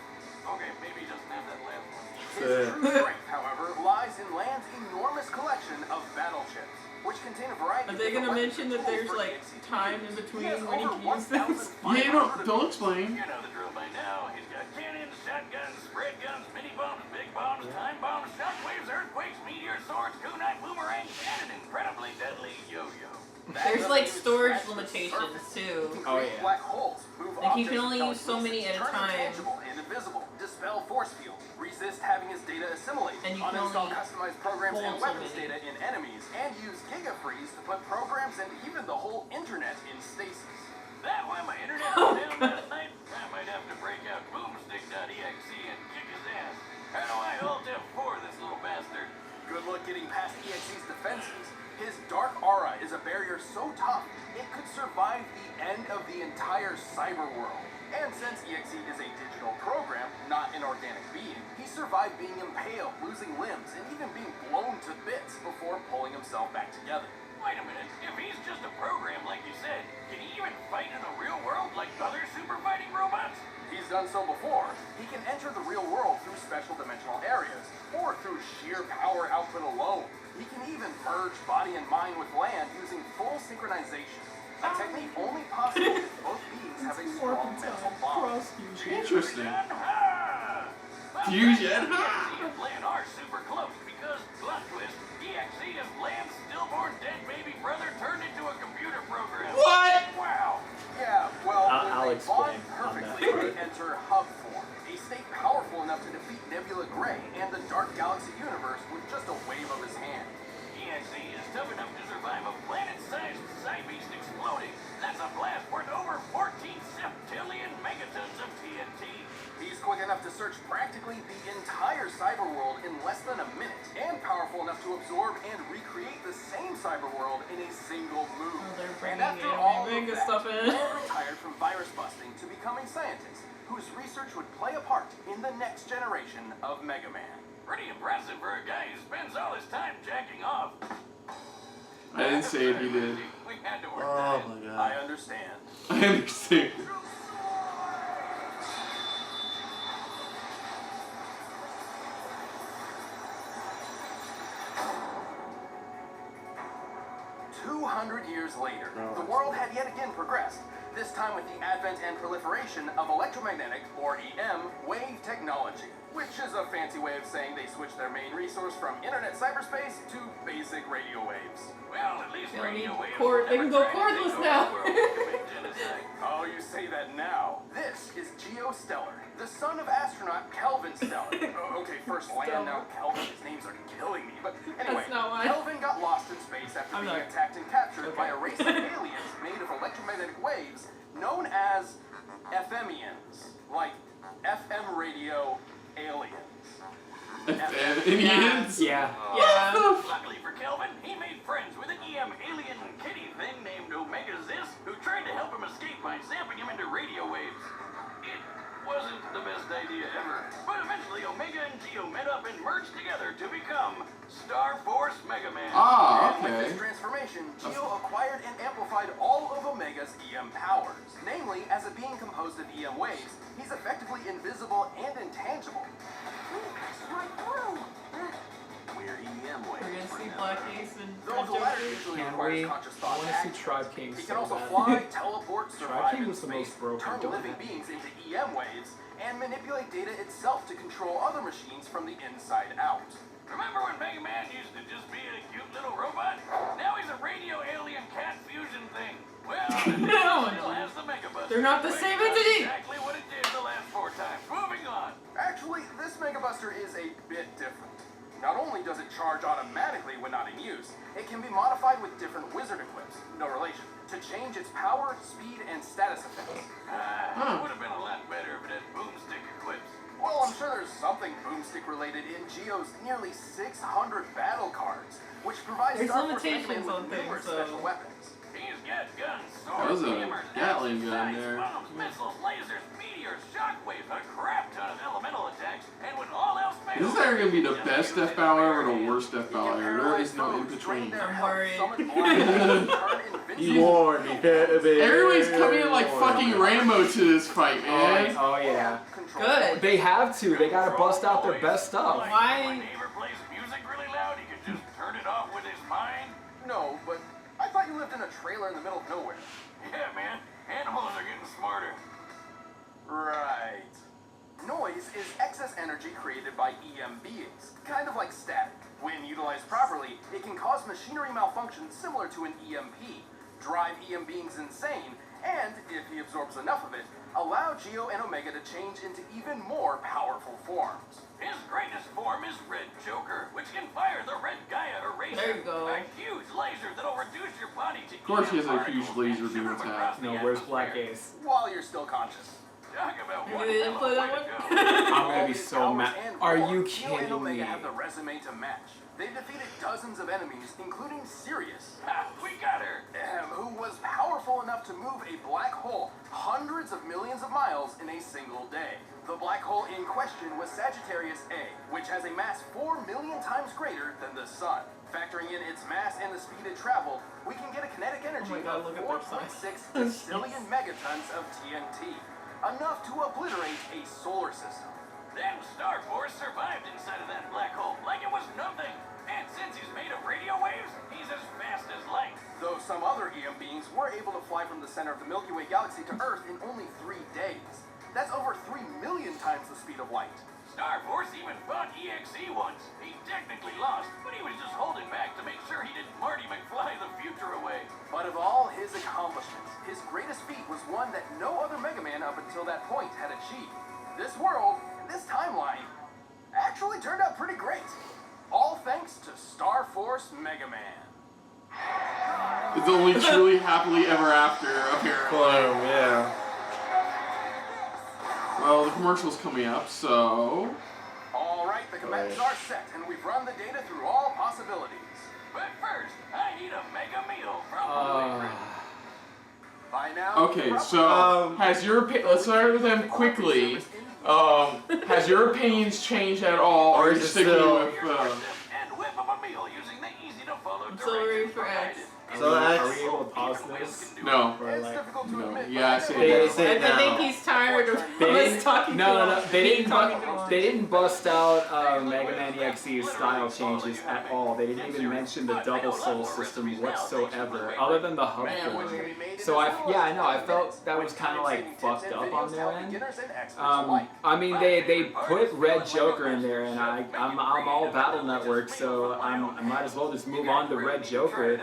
Okay, maybe he doesn't have that last one. His true strength, however, lies in Lan's enormous collection of battle chips, which contain a variety Are they of gonna weapons mention and that tools there's for like EXE to time use. in between He has when he over can use this? 1,500 Yeah, no, of don't these. explain. You know the drill by now. He's got cannons, shotguns, spread guns, mini bombs, big bombs, time bombs, shockwaves, earthquakes, meteor swords, kunai, boomerangs, and an incredibly deadly yo-yo. There's like storage limitations too. Oh, yeah. Black holes, move Like, you objects can only with use so many telekinesis, at a turn time. intangible and invisible, dispel force field, resist having his data assimilate, And you can uninstall only customized programs and hold so weapons many. data in enemies, and use GigaFreeze to put programs and even the whole internet in stasis. That why my internet was down last night? I might have to break out boomstick.exe and kick his ass. How do I Alt F4 this little bastard? Good luck getting past EXE's defenses. His dark aura is a barrier so tough, it could survive the end of the entire cyber world. And since EXE is a digital program, not an organic being, he survived being impaled, losing limbs, and even being blown to bits before pulling himself back together. Wait a minute, if he's just a program like you said, can he even fight in the real world like other super fighting robots? He's done so before. He can enter the real world through special dimensional areas, or through sheer power output alone. He can even merge body and mind with land using full synchronization, a technique only possible if both beings have a strong mental bond. Interesting. Ha! Fusion. EXE and Lan are super close because, plot twist, EXE is Lan's stillborn dead baby brother turned into a computer program. What? Wow! Yeah, well, I'll when they bond explain on that perfectly, part. they enter hub form, a state powerful enough to defeat Nebula Gray and the Dark Galaxy universe with just a wave of his hand. EXE is tough enough to survive a planet-sized Psybeast exploding. That's a blast worth over 14 septillion megatons of TNT. He's quick enough to search practically the entire cyber world in less than a minute, and powerful enough to absorb and recreate the same cyber world in a single move. Oh, they're And bringing after anime all of manga that, stuff in. Lan retired from virus busting to becoming scientist, whose research would play a part in the next generation of Mega Man. Pretty impressive for a guy who spends all his time jacking off. I didn't say it, he did. We had to work Oh that in. my I god. understand. I understand. Years later, the world had yet again progressed, this time with the advent and proliferation of electromagnetic, or EM, wave technology, which is a fancy way of saying they switched their main resource from internet cyberspace to basic radio waves. Well, at least They don't radio need waves cord- will they never can go try to take cordless over now. the world and commit genocide. Oh Oh, you say that now. This is Geo Stellar, the son of astronaut Kelvin Stellar. Okay, first land, now Kelvin. His names are killing me. But anyway, That's not why. Kelvin got lost in space after being attacked and captured by a race of aliens made of electromagnetic waves known as FMians, like FM radio aliens. Indians? Yeah. Yeah. Luckily for Kelvin, he made friends with an EM alien kitty thing named Omega Zis, who tried to help him escape by zapping him into radio waves. It wasn't the best idea ever, but eventually Omega and Geo met up and merged together to become Star Force Mega Man. Ah, And with okay. this transformation, Geo acquired and amplified all of Omega's EM powers. Namely, as a being composed of EM waves, he's effectively invisible and intangible. We're EM We're gonna waves. see Black Ace and Though the latter Jeffrey. usually Can requires we? conscious I thought want and to see action. Tribe King He so can also bad. fly, teleport, Tribe survive King in was the space, most broken. turn Don't living have it. beings into EM waves, and manipulate data itself to control other machines from the inside out. Remember when Mega Man used to just be a cute little robot? Now he's a radio alien cat fusion thing. Well, No. still has the Mega Buster. They're not the Which same does entity. Exactly what it did the last 4 times. Moving on. Actually, this Mega Buster is a bit different. Not only does it charge automatically when not in use, it can be modified with different wizard equips, no relation, to change its power, speed, and status effects. It would have been a lot better if it had boomstick equips. Well, I'm sure there's something boomstick related in Geo's nearly 600 battle cards, which provides There's Star Force limitations Mega Man on with things, numerous so- special weapons. He's got guns, That swords, was a hammers, Gatling axes, gun knives, there. bombs, missiles, lasers, meteors, shockwaves, a crap ton of elemental attacks, and when all else fails... Is this either going to be the best death battle ever or the worst death battle ever? There is no in between. I'm worried. You warned me, Kevin. Everybody's coming in like fucking Rambo to this fight, man. Oh yeah. Good. They have to. They gotta bust out their best stuff. Like Why- when my neighbor plays music really loud, he can just turn it off with his mind? No, but I thought you lived in a trailer in the middle of nowhere. Yeah, man. Animals are getting smarter. Right. Noise is excess energy created by EM beings, kind of like static. When utilized properly, it can cause machinery malfunction similar to an EMP, drive EM beings insane, and, if he absorbs enough of it, allow Geo and Omega to change into even more powerful forms. His greatest form is Red Joker, which can fire the Red Gaia Eraser. There you go. A huge laser that'll reduce your body to... Of course he has a particles huge laser and shoot beam 'em attack. across No, the where's atmosphere. Black Ace? While you're still conscious. Talk about Maybe one they didn't hell play of a that way one. to go. I'm gonna be so mad. Are you Geo and kidding Omega me? have the resume to match. They've defeated dozens of enemies, including Sirius, Ha, we got her. who was powerful enough to move a black hole hundreds of millions of miles in a single day. The black hole in question was Sagittarius A, which has a mass 4 million times greater than the Sun. Factoring in its mass and the speed it traveled, we can get a kinetic energy Oh my God, of look at their size. 4.6 decillion megatons of TNT, enough to obliterate a solar system. Then Star Force survived inside of that black hole like it was nothing. And since he's made of radio waves, he's as fast as light. Though some other EM beings were able to fly from the center of the Milky Way galaxy to Earth in only 3 days. That's over 3 million times the speed of light. Star Force even fought EXE once. He technically lost, but he was just holding back to make sure he didn't Marty McFly the future away. But of all his accomplishments, his greatest feat was one that no other Mega Man up until that point had achieved. This world, this timeline, actually turned out pretty great. All thanks to Star Force Mega Man. It's only truly happily ever after, apparently. Oh, yeah. Well, the commercial's coming up, so... All right, the commands are set, and we've run the data through all possibilities. But first, I need a mega meal from By now, Okay, you so has your let's start with them quickly. Has your opinions changed at all, or are you Is it sticking still- with? and whip up a meal using the easy-to-follow I'm so ready directions for X. provided. So Are X. we able to pause this? No. Or It's like, difficult to no, admit. yeah, I but see I it know now. Say it I think now. he's tired of They us talking no, too no, long. no. They Me didn't. talking too long. They didn't bust out Mega Man EXE's style changes at all. They didn't even mention the double soul system whatsoever, other than the hub Man, form. which can be made So into I yeah, I know. I solos. felt that was Which kind of makes like it fucked 10 up on videos their help end. beginners and experts alike. I mean, they put Red Joker in there, and I'm all Battle Network, so I might as well just move on to Red Joker.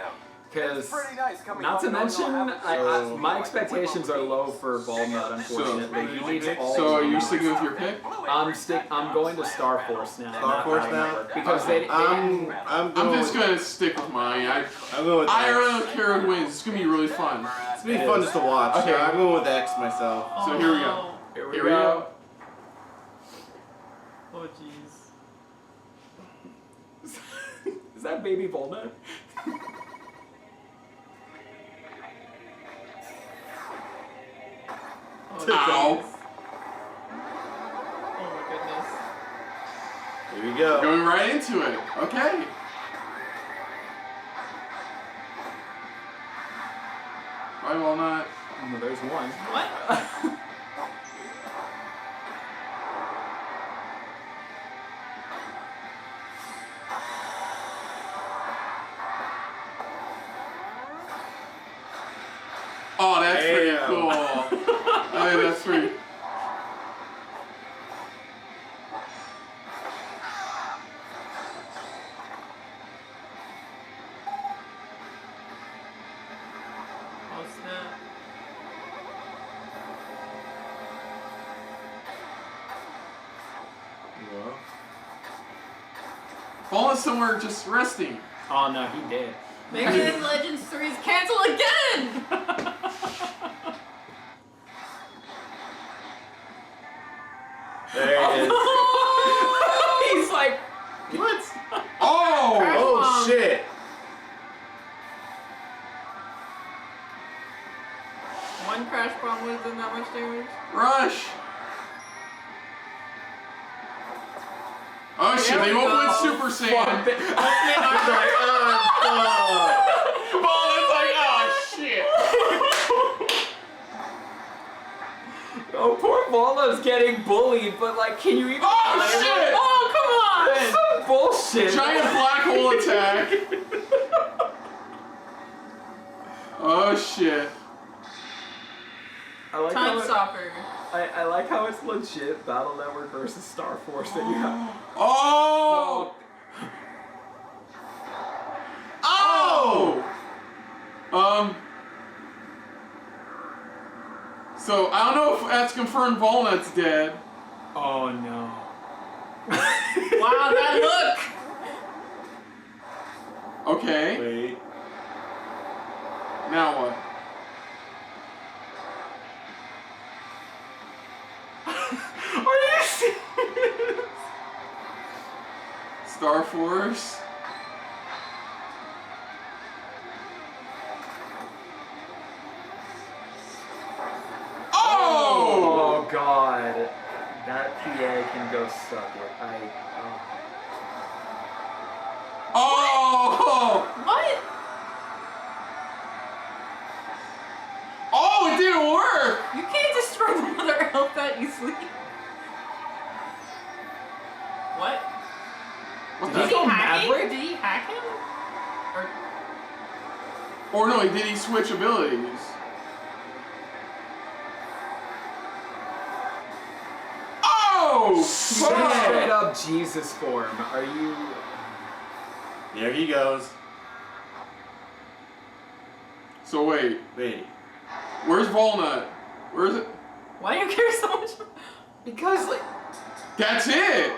Because, pretty nice coming not to home knowing mention, you'll have a my like expectations are low for Walnut, unfortunately. He needs all So are you the sticking with your pick? I'm going to Star Force now. Star Force now? Because they I'm I'm going just gonna stick with mine. I'm going with I X. really don't care who wins. It's gonna be really fun. It's gonna be fun just to watch. Okay. I'm going with X myself. So here we go. Here Here we go. Oh jeez. Is that baby Walnut? Ow. Oh my goodness. Here we go. Going right into it. Okay. Bye, Walnut. Oh, there's one. What? Oh, that's pretty Damn. cool. I think that's pretty. Oh snap. Well, Walnut's somewhere just resting. Oh no, he did. Mega Man Legends 3 is canceled again! there it is. He's like, What? Oh! Oh shit! One crash bomb would have done that much damage? Rush! Oh shit, There they we both go. went Super Saiyan. Oh, Walnut's like, oh shit. oh, poor Walnut's getting bullied, but like, can you even? Oh shit! Oh, come on! Some bullshit. Giant black hole attack. Oh shit. I like Time how stopper. I like how it's legit Battle Network versus Star Force that you have. Oh! Oh! So I don't know if that's confirmed Walnut's dead. Oh no. Wow, that look! Okay. wait. Now what? Are you serious? Star Force. Oh! Oh god. That PA can go suck it. Oh! What? Oh, it didn't work! You can't destroy the Mother Elf that easily. What? What Did he the? go hack Maverick? him? Did he hack him? Or Or no, did he switch abilities? Oh! He's in Fuck! straight up Jesus form. Are you? There he goes. So wait, Wait. where's Walnut? Where is it? why do you care so much? Because like. That's it!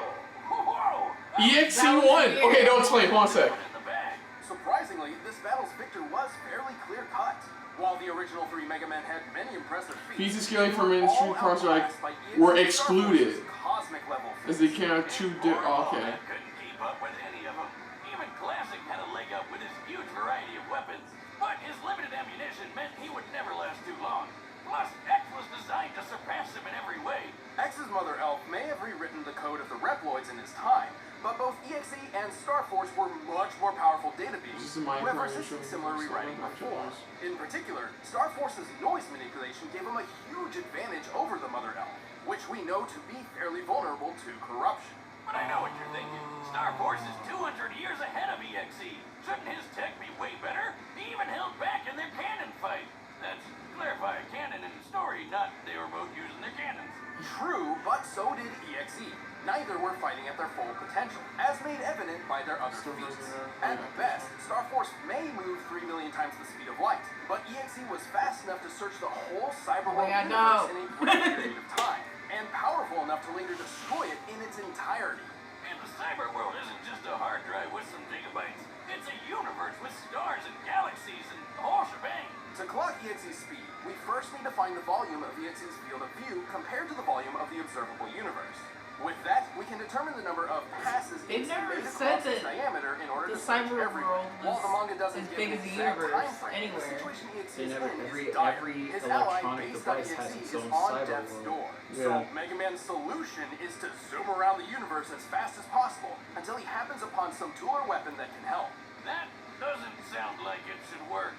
Whoa! EXC1! Okay, don't explain, hold on a sec. In the bag. Surprisingly, this battle's victor was fairly clear-cut. While the original 3 Mega Man had many impressive feats, Feats of scaling from industry all cross outclassed by EXE were Star excluded, Force's cosmic level as they feats. came out two okay. Couldn't keep up with any of them. Even Classic had a leg up with his huge variety of weapons, but his limited ammunition meant he would never last too long. Plus, X was designed to surpass him in every way. X's Mother Elf may have rewritten the code of the Reploids in his time, but both EXE and Star Force were much more powerful data beings This is my who have information. resisted similar rewriting before. In particular, Star Force's noise manipulation gave him a huge advantage over the Mother Elf, which we know to be fairly vulnerable to corruption. But I know what you're thinking. Star Force is 200 years ahead of EXE. Shouldn't his tech be way better? He even held back in their cannon fight. That's clarify, canon in the story, not they were both using their cannons. True, but so did EXE. Neither were fighting at their full potential, as made evident by their other feats. At best, Star Force may move 3 million times the speed of light, but EXE was fast enough to search the whole cyberworld universe in a brief period of time, and powerful enough to later destroy it in its entirety. And the cyber world isn't just a hard drive with some gigabytes. It's a universe with stars and galaxies and the whole shebang. To clock EXE's speed, we first need to find the volume of EXE's field of view compared to the volume of the observable universe. With that, we can determine the number of passes They've EXE never made said across its that diameter in order the to search cyber everywhere. world While the manga was doesn't as give big an as the exact universe time frame, anywhere. the situation EXE They is never, in every is dire. every His ally, electronic based on device has EXE, its is own on cyber death's world. door. Yeah. So Mega Man's solution is to zoom around the universe as fast as possible until he happens upon some tool or weapon that can help. That doesn't sound like it should work.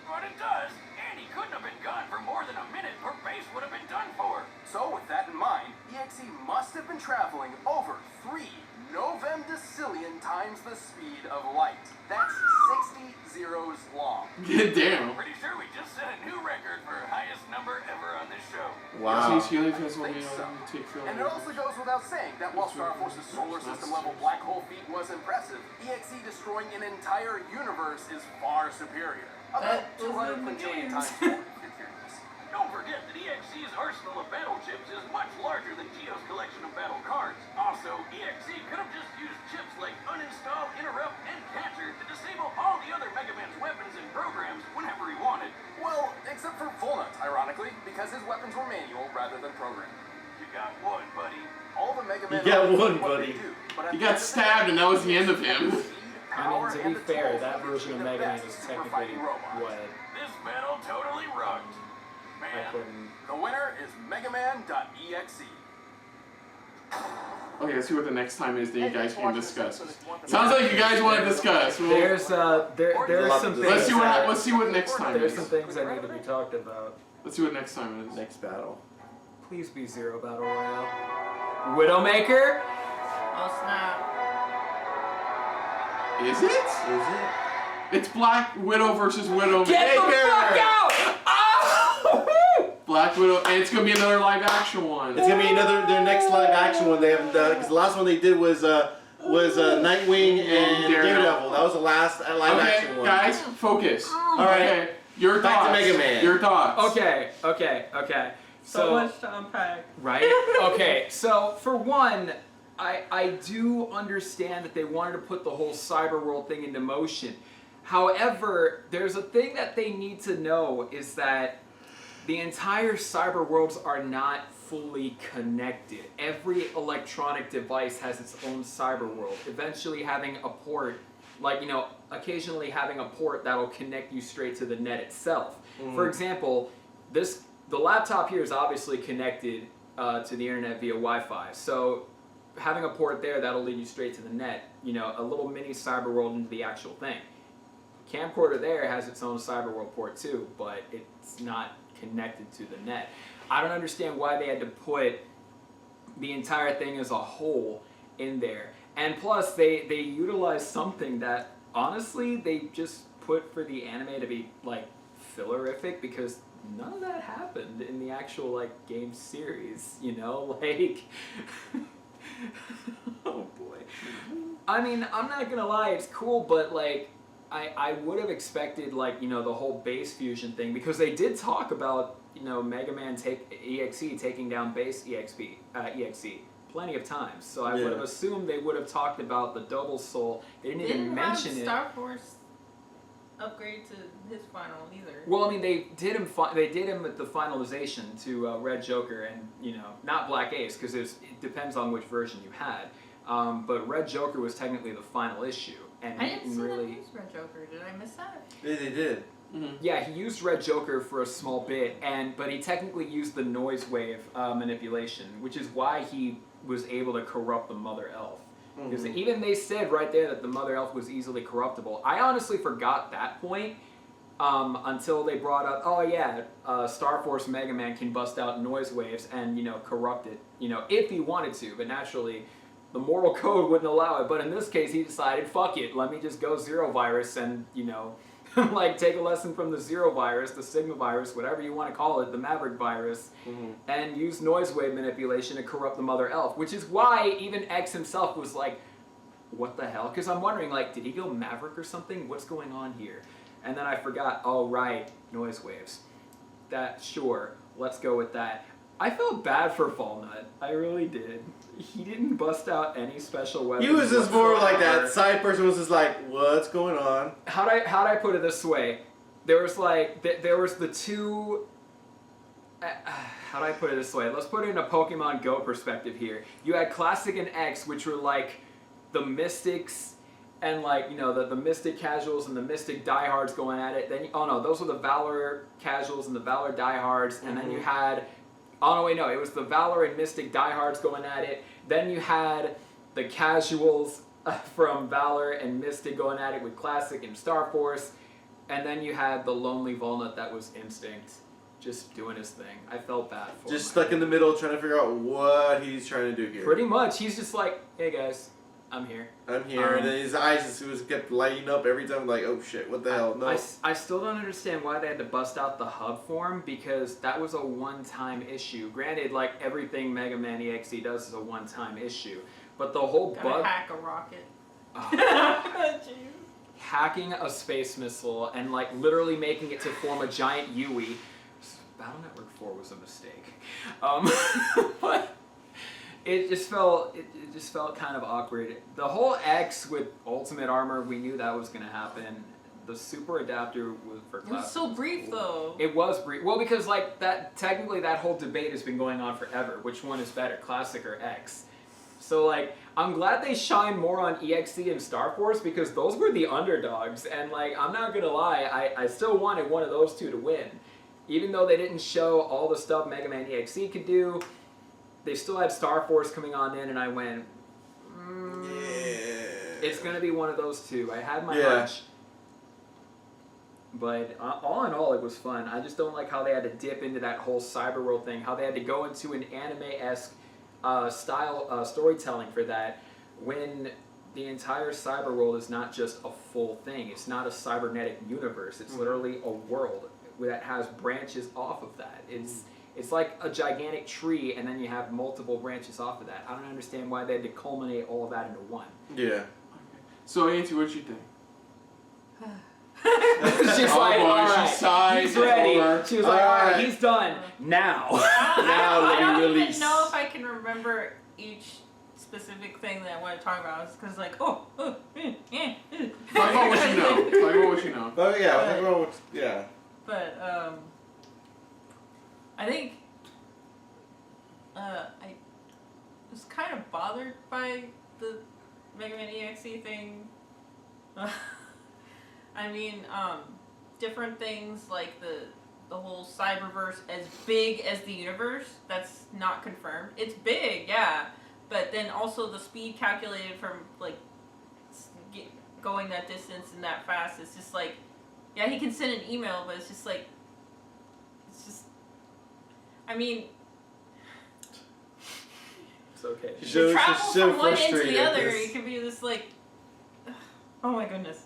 But it does, and he couldn't have been gone for more than a minute or base would have been done for. So with that in mind, EXE must have been traveling over 3 novemdecillion times the speed of light. That's 60 zeros long. Damn. Pretty sure we just set a new record for highest number ever on this show. Wow. These healing fields will I be think so. able to take field. And it also goes without saying that while Star Force's solar system level black hole feat was impressive, EXE destroying an entire universe is far superior. About That was 200 in the quintillion games. times more, if you're curious. Don't forget that EXE's arsenal of battle chips is much larger than Geo's collection of battle cards. Also, EXE could have just used chips like uninstall, interrupt, and capture to disable all the other Mega Man's weapons and programs whenever he wanted. Well, except for Volnut, ironically, because his weapons were manual rather than programmed. You got one, buddy. All the Mega Man got weapons one, do what they buddy. do, but at He the got end of the stabbed day, and that was the end of him. speed, I power, mean, to and be the fair, tools that to version of be the Mega Man best is super technically fighting robot. what This battle totally rocked. I Man, couldn't. The winner is MegaMan.exe. Okay, let's see what the next time is that you guys can discuss. Sounds like you guys want to discuss. Well, There's there's some things. let's see what next time There's is. some things that need to be talked about. Let's see what next time is. Next battle. Please be Zero Battle Royale. Widowmaker. Oh snap. Is it? Is it? It's Black Widow versus Widowmaker. Get the fuck out! Oh! Black Widow, and it's gonna be another live action one. It's gonna be their next live action one. They haven't because the last one they did was Nightwing and Daredevil. That was the last live action Okay, one. guys, focus. All right. Okay, your Back to thoughts. Mega Man. Your thoughts. Okay. So much to unpack. Right? Okay, so for one, I do understand that they wanted to put the whole cyber world thing into motion. However, there's a thing that they need to know is that the entire cyber worlds are not fully connected. Every electronic device has its own cyber world. Eventually having a port, occasionally having a port that'll connect you straight to the net itself. For example, the laptop here is obviously connected to the internet via Wi-Fi. So having a port there, that'll lead you straight to the net. A little mini cyber world into the actual thing. Camcorder there has its own cyber world port too, but it's not connected to the net. I don't understand why they had to put the entire thing as a whole in there. And plus, they utilized something that, honestly, they just put for the anime to be, fillerific, because none of that happened in the actual, game series, oh boy. I mean, I'm not gonna lie, it's cool, but, I would have expected, the whole base fusion thing, because they did talk about, Mega Man EXE taking down base EXE plenty of times. So I would have assumed they would have talked about the double soul. They didn't even mention it. Star Force upgrade to his final either. Well, I mean, they did him at the finalization to Red Joker and, not Black Ace, because it depends on which version you had. But Red Joker was technically the final issue. And I didn't see really them use Red Joker. Did I miss that? They did. Mm-hmm. Yeah, he used Red Joker for a small bit, but he technically used the noise wave manipulation, which is why he was able to corrupt the Mother Elf. Because even they said right there that the Mother Elf was easily corruptible. I honestly forgot that point until they brought up, Star Force Mega Man can bust out noise waves and, corrupt it, if he wanted to, but naturally the mortal code wouldn't allow it. But in this case, he decided, fuck it, let me just go Zero Virus and, like take a lesson from the Zero virus, the Sigma virus, whatever you want to call it, the Maverick virus, and use noise wave manipulation to corrupt the Mother Elf, which is why even X himself was like, what the hell? Because I'm wondering, like, did he go Maverick or something? What's going on here? And then I forgot, oh right, noise waves. Sure, let's go with that. I felt bad for Walnut. I really did. He didn't bust out any special weapons. He was just more like that side person was just like, what's going on? How'd I put it this way? There was like, there was the two... how'd I put it this way? Let's put it in a Pokemon Go perspective here. You had Classic and X, which were like the Mystics and like, you know, the Mystic Casuals and the Mystic Diehards going at it. Then, oh no, those were the Valor Casuals and the Valor Diehards. And then you had... Oh, no, wait, no. It was the Valor and Mystic Diehards going at it. Then you had the Casuals from Valor and Mystic going at it with Classic and Star Force. And then you had the Lonely Walnut that was Instinct, just doing his thing. I felt bad for him. Just stuck in the middle trying to figure out what he's trying to do here. Pretty much. He's just like, hey, guys, I'm here. I'm here. And then his eyes just kept lighting up every time, like, oh shit, what the hell? No. I still don't understand why they had to bust out the hub form, because that was a one-time issue. Granted, like everything Mega Man EXE does is a one-time issue, but the whole Gotta hack a rocket. Jeez. Hacking a space missile and like literally making it to form a giant Yui. Battle Network 4 was a mistake, but it just felt kind of awkward. The whole X with Ultimate Armor, we knew that was going to happen. The Super Adapter was for Classic. It was so brief though. It was brief. Well, because like that, technically that whole debate has been going on forever. Which one is better, Classic or X? So like, I'm glad they shine more on EXE and Star Force because those were the underdogs. And like, I'm not gonna lie, I still wanted one of those two to win. Even though they didn't show all the stuff Mega Man EXE could do, they still had Star Force coming on in, and I went, it's gonna be one of those two. I had my hunch. But all in all, it was fun. I just don't like how they had to dip into that whole cyber world thing, how they had to go into an anime-esque style storytelling for that, when the entire cyber world is not just a full thing. It's not a cybernetic universe. It's literally a world that has branches off of that. It's like a gigantic tree, and then you have multiple branches off of that. I don't understand why they had to culminate all of that into one. Yeah. Okay. So, Auntie, what you think? She's like, boy, all right, she sighed he's ready. over. She was like, all right, he's done. Now. I don't release. even know if I can remember each specific thing that I want to talk about. It's because like, Talk about what you know. Talk about what you know. But yeah, But I think I was kind of bothered by the Mega Man EXE thing. I mean, different things like the whole cyberverse as big as the universe, that's not confirmed. It's big, yeah, but then also the speed calculated from like going that distance and that fast, it's just like, yeah, he can send an email, but it's just like, I mean, It's okay. to travel from one end to the other, it could be this like, oh my goodness.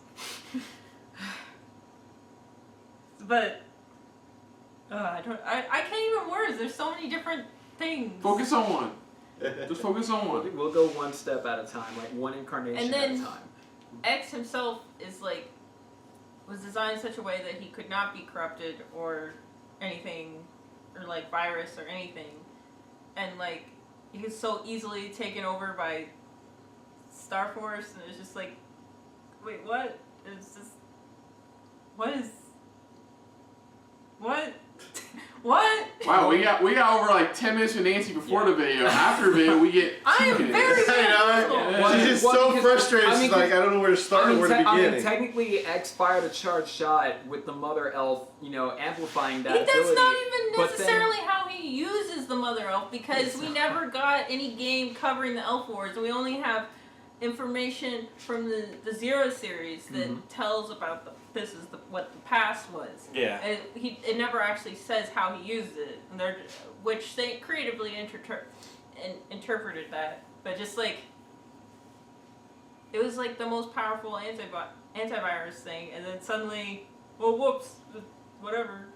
But I can't even words. There's so many different things. Focus on one. Just focus on one. We'll go one step at a time, like one incarnation at a time. X himself was designed in such a way that he could not be corrupted or anything, or like virus or anything, and like he was so easily taken over by Star Force, and it's just like, wait, what? It's just, what? What? Wow, we got over like 10 minutes with Nancy before the video. After the video, we get 2 I am minutes. very She's just so frustrated. She's like, I don't know where to start or where to begin. Technically, X fired a charged shot with the Mother Elf, amplifying that ability. That's not even necessarily how he uses the Mother Elf, because we never got any game covering the Elf Wars. We only have information from the Zero series that tells about what the past was. Yeah. And it never actually says how he used it, which they creatively interpreted that. But just like, it was like the most powerful antivirus thing, and then suddenly well, whoops, whatever.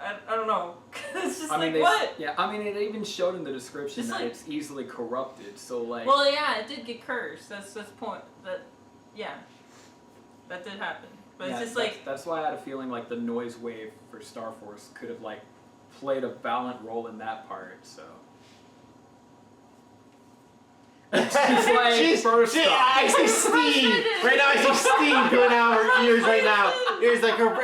I don't know. It's just I mean, what? Yeah, I mean, it even showed in the description It's that like- it's easily corrupted. So like, Well, yeah, it did get cursed. That's point. Yeah, that did happen. But yeah, it's just that's why I had a feeling like the noise wave for Star Force could have like played a valiant role in that part. So. It's like first off. I see steam right now. I see steam coming out of her ears right now. Ears like her.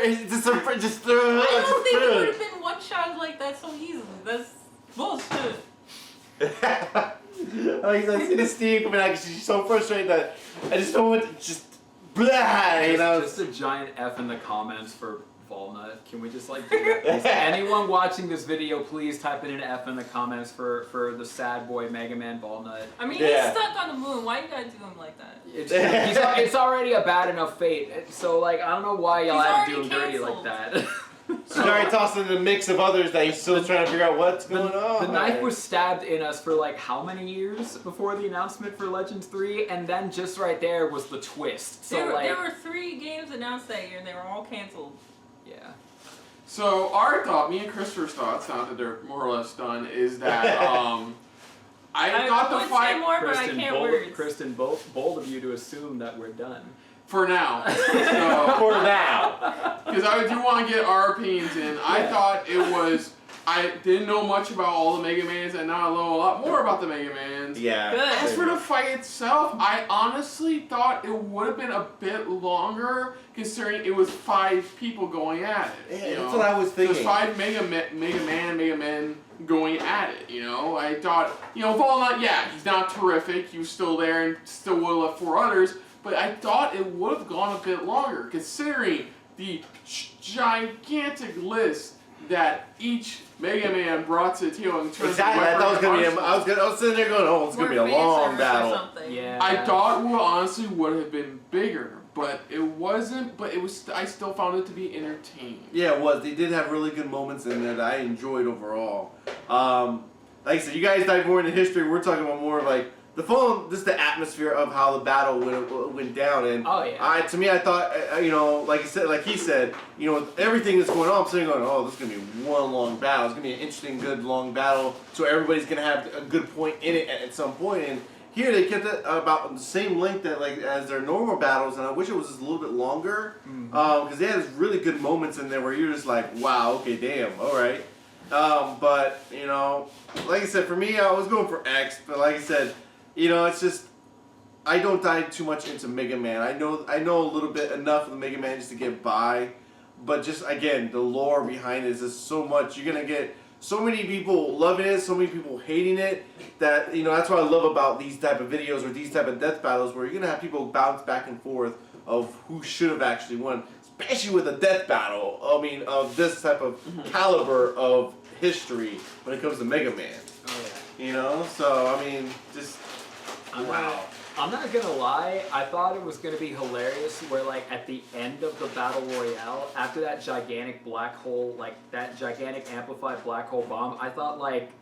Just I don't think it would have been one shot like that so easily. That's bullshit. Like I see the steam coming out. 'Cause she's so frustrated that I just don't want to just blah. You know. Just a giant F in the comments for Walnut. Can we just like do that? Please? Anyone watching this video, please type in an F in the comments for the sad boy Mega Man Walnut. I mean, Yeah. he's stuck on the moon. Why you gotta do him like that? It's already a bad enough fate. So like I don't know why y'all He's had to do him already dirty like canceled. that. She's already tossed in the mix of others that he's still trying to figure out what's going on. The knife was stabbed in us for like how many years before the announcement for Legends 3, and then just right there was the twist. So There were 3 games announced that year, and they were all canceled. yeah. So our thought, me and Christopher's thoughts, now that they're more or less done, is that I thought the would say fight more, but I can't words. Kristen, bold of you to assume that we're done. for now. So, For now. because I do want to get our opinions in. I thought it was. I didn't know much about all the Mega Mans, and now I know a lot more about the Mega Mans. Yeah. Good. As for the fight itself, I honestly thought it would have been a bit longer, considering it was 5 people going at it. Yeah, you that's know? what I was thinking. There's 5 Mega Men going at it. You know, I thought, Walnut, yeah, he's not terrific. He was still there and still would have left 4 others, but I thought it would have gone a bit longer, considering the gigantic list that each Mega Man brought to the table in terms Exactly. of I thought it was gonna be. arsenal. I was sitting there going, "Oh, it's gonna be a More fan long service or battle." something. Yeah. I thought it honestly would have been bigger, but it wasn't. But it was. I still found it to be entertaining. Yeah, it was. They did have really good moments in there that I enjoyed overall. Like I said, you guys dive more into history. We're talking about more like the film, just the atmosphere of how the battle went down. And Oh, yeah. to me, I thought, like he said, everything that's going on, I'm sitting going, oh, this is gonna be one long battle. It's gonna be an interesting, good, long battle. So everybody's gonna have a good point in it at some point. And here they kept it about the same length as their normal battles, and I wish it was just a little bit longer, because they had really good moments in there where you're just like, wow, okay, damn, all right. But like I said, for me, I was going for X. But like I said, it's just I don't dive too much into Mega Man. I know a little bit enough of the Mega Man just to get by, but just again, the lore behind it is just so much. You're gonna get so many people loving it, so many people hating it. That that's what I love about these type of videos or these type of death battles, where you're gonna have people bounce back and forth of who should have actually won, especially with a death battle. I mean, of this type of caliber of history when it comes to Mega Man. Oh, yeah. So I mean, just. Wow. I'm not gonna lie, I thought it was gonna be hilarious where like at the end of the Battle Royale, after that gigantic black hole, like that gigantic amplified black hole bomb, I thought like,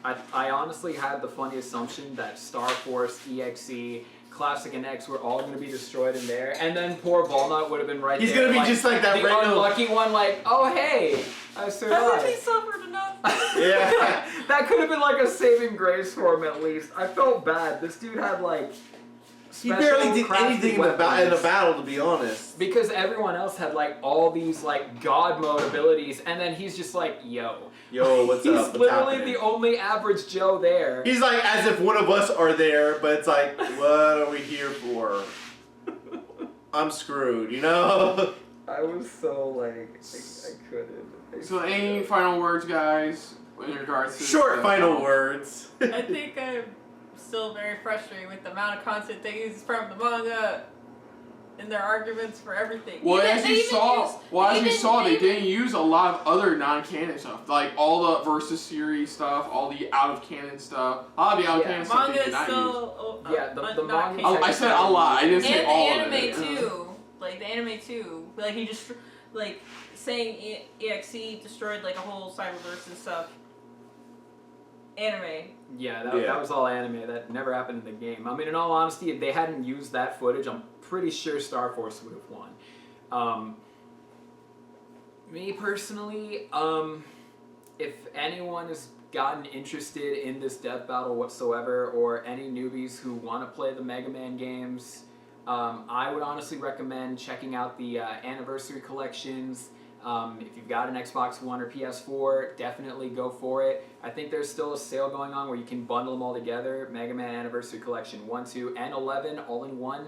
I honestly had the funny assumption that Star Force, EXE, Classic and X were all gonna be destroyed in there, and then poor Walnut would have been right He's there. gonna be just like that the random- unlucky one, like, oh hey, I Hasn't survived. he suffered enough? Yeah. That could have been like a saving grace for him at least. I felt bad. This dude had like He barely did special anything in crafted the battle, to be honest. because everyone else had like all these like god mode abilities, and then he's just like, yo, What's he's up? What's literally happening? the only average Joe there. He's like as if one of us are there, but it's like, what are we here for? I'm screwed, I was so like, I couldn't. So, any final words, guys, in regards to Short final words. I think I'm still very frustrated with the amount of content they use from the manga in their arguments for everything. Well, Even- as they you even saw, use- they didn't use a lot of other non-canon stuff, like all the versus series stuff, all the out-of-canon stuff. A lot of the out-of-canon stuff they Manga did is not use. still Yeah, the not manga- canon. Oh, I said a lot. I didn't say And all the of anime it. too. Like the anime too. Like he just like saying EXE destroyed like a whole cyberverse and stuff. Anime. Yeah, Yeah. that was all anime. That never happened in the game. I mean, in all honesty, if they hadn't used that footage, I'm pretty sure Star Force would have won. Me personally, if anyone has gotten interested in this death battle whatsoever, or any newbies who want to play the Mega Man games, I would honestly recommend checking out the anniversary collections. If you've got an Xbox One or PS4, definitely go for it. I think there's still a sale going on where you can bundle them all together. Mega Man Anniversary Collection 1, 2, and 11 all in one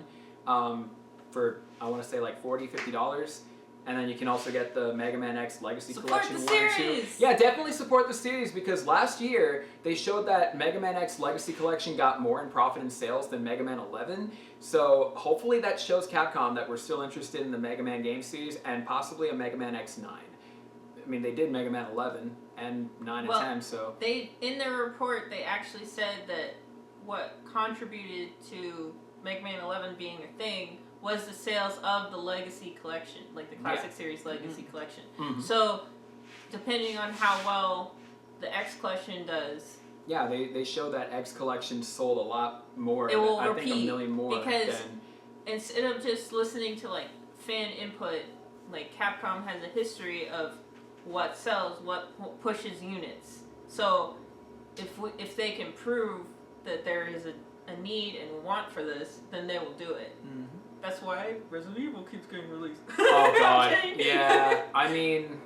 for, I want to say like $40, $50. And then you can also get the Mega Man X Legacy Collection 1 and 2. Yeah, definitely support the series, because last year they showed that Mega Man X Legacy Collection got more in profit and sales than Mega Man 11. So hopefully that shows Capcom that we're still interested in the Mega Man game series and possibly a Mega Man X9. I mean, they did Mega Man 11 and 9 and 10, so... In their report, they actually said that what contributed to Mega Man 11 being a thing was the sales of the Legacy Collection, like the Classic Series Legacy Collection. So, depending on how well the X Collection does... Yeah, they show that X Collection sold a lot more. It will I think a million more. Because instead of just listening to, like, fan input, like, Capcom has a history of what sells, what pushes units. So, if they can prove that there is a need and want for this, then they will do it. That's why Resident Evil keeps getting released. Oh god, yeah. I mean,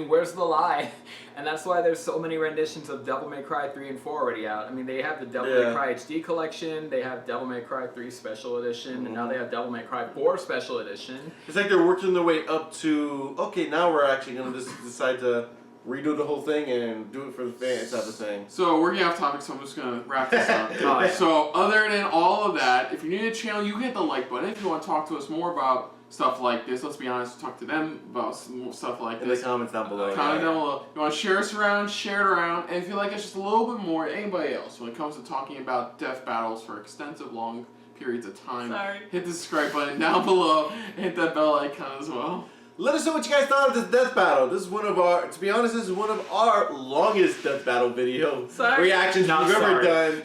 where's the lie? And that's why there's so many renditions of Devil May Cry 3 and 4 already out. I mean, they have the Devil May Cry HD collection, they have Devil May Cry 3 Special Edition, and now they have Devil May Cry 4 Special Edition. It's like they're working their way up to, okay, now we're actually going to just decide to redo the whole thing and do it for the fans type of thing. So we're getting off topic, so I'm just going to wrap this up. So other than all of that, if you're new to the channel, you hit the like button. If you want to talk to us more about stuff like this, let's be honest, talk to them about stuff like this. In the comments down below. Comment down below. You want to share us around, share it around, and if you like us just a little bit more than anybody else when it comes to talking about death battles for extensive, long periods of time, hit the subscribe button down below, and hit that bell icon as well. Let us know what you guys thought of this death battle. This is one of our, to be honest, this is one of our longest death battle video reactions we've ever done.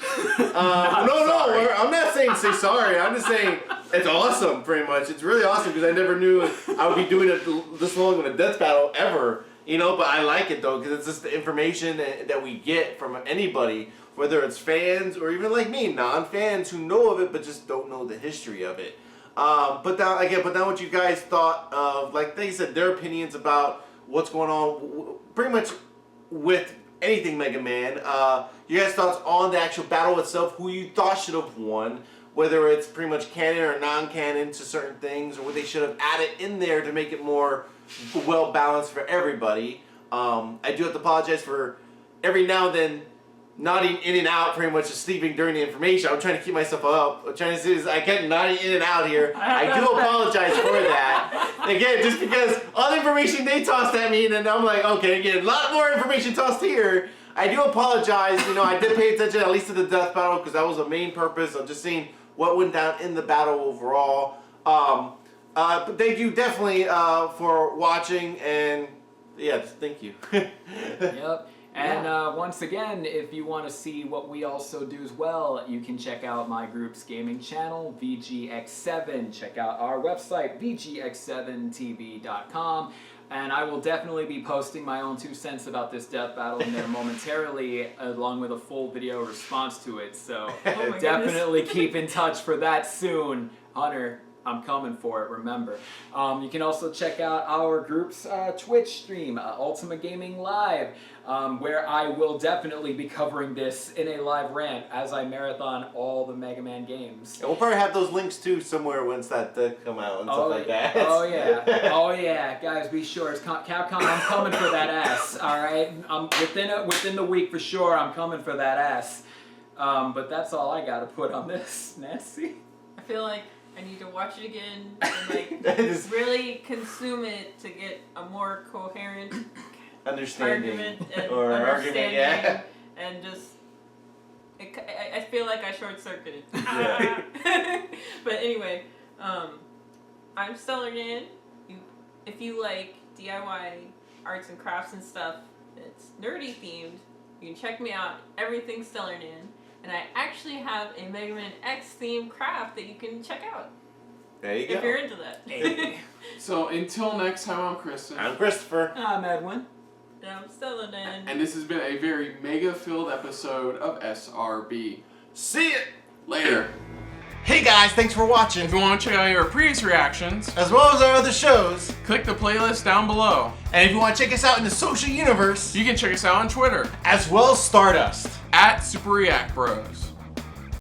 I'm not saying say sorry. I'm just saying it's awesome, pretty much. It's really awesome because I never knew I would be doing it this long of a death battle ever. You know, but I like it though because it's just the information that we get from anybody, whether it's fans or even like me, non-fans who know of it but just don't know the history of it. But now what you guys thought of, like they said, their opinions about what's going on, pretty much with anything Mega Man. You guys' thoughts on the actual battle itself, who you thought should have won, whether it's pretty much canon or non-canon to certain things, or what they should have added in there to make it more well balanced for everybody. I do have to apologize for every now and then nodding in and out, pretty much just sleeping during the information. I'm trying to keep myself up. I'm trying to see this. I kept nodding in and out here. I do apologize for that. Again, just because all the information they tossed at me, and then I'm like, okay, again, a lot more information tossed here. I do apologize. You know, I did pay attention at least to the death battle because that was the main purpose of just seeing what went down in the battle overall. But thank you definitely for watching, and yeah, just thank you. Yep. And once again, if you want to see what we also do as well, you can check out my group's gaming channel, VGX7. Check out our website, VGX7TV.com. And I will definitely be posting my own 2 cents about this death battle in there momentarily, along with a full video response to it. So definitely keep in touch for that soon. Hunter, I'm coming for it, remember. You can also check out our group's Twitch stream, Ultima Gaming Live, where I will definitely be covering this in a live rant as I marathon all the Mega Man games. And we'll probably have those links too somewhere once that come out and stuff like that. Oh yeah, oh yeah, guys, be sure. It's Capcom, I'm coming for that ass. All right, within the week for sure. I'm coming for that ass. But that's all I got to put on this, Nancy. I feel like I need to watch it again and like really consume it to get a more coherent argument and and just I feel like I short-circuited. But anyway, I'm Stellarnan. If you like DIY arts and crafts and stuff that's nerdy themed, you can check me out. Everything Stellarnan. And I actually have a Mega Man X themed craft that you can check out. There you go. If you're into that. Hey. So until next time, I'm Kristen. I'm Christopher. I'm Edwin. I'm Stellarnan. And this has been a very mega-filled episode of SRB. See ya! Later. Hey guys, thanks for watching. If you want to check out our previous reactions, As well as our other shows. click the playlist down below. And if you want to check us out in the social universe, You can check us out on Twitter as well as Stardust. at Super React Bros.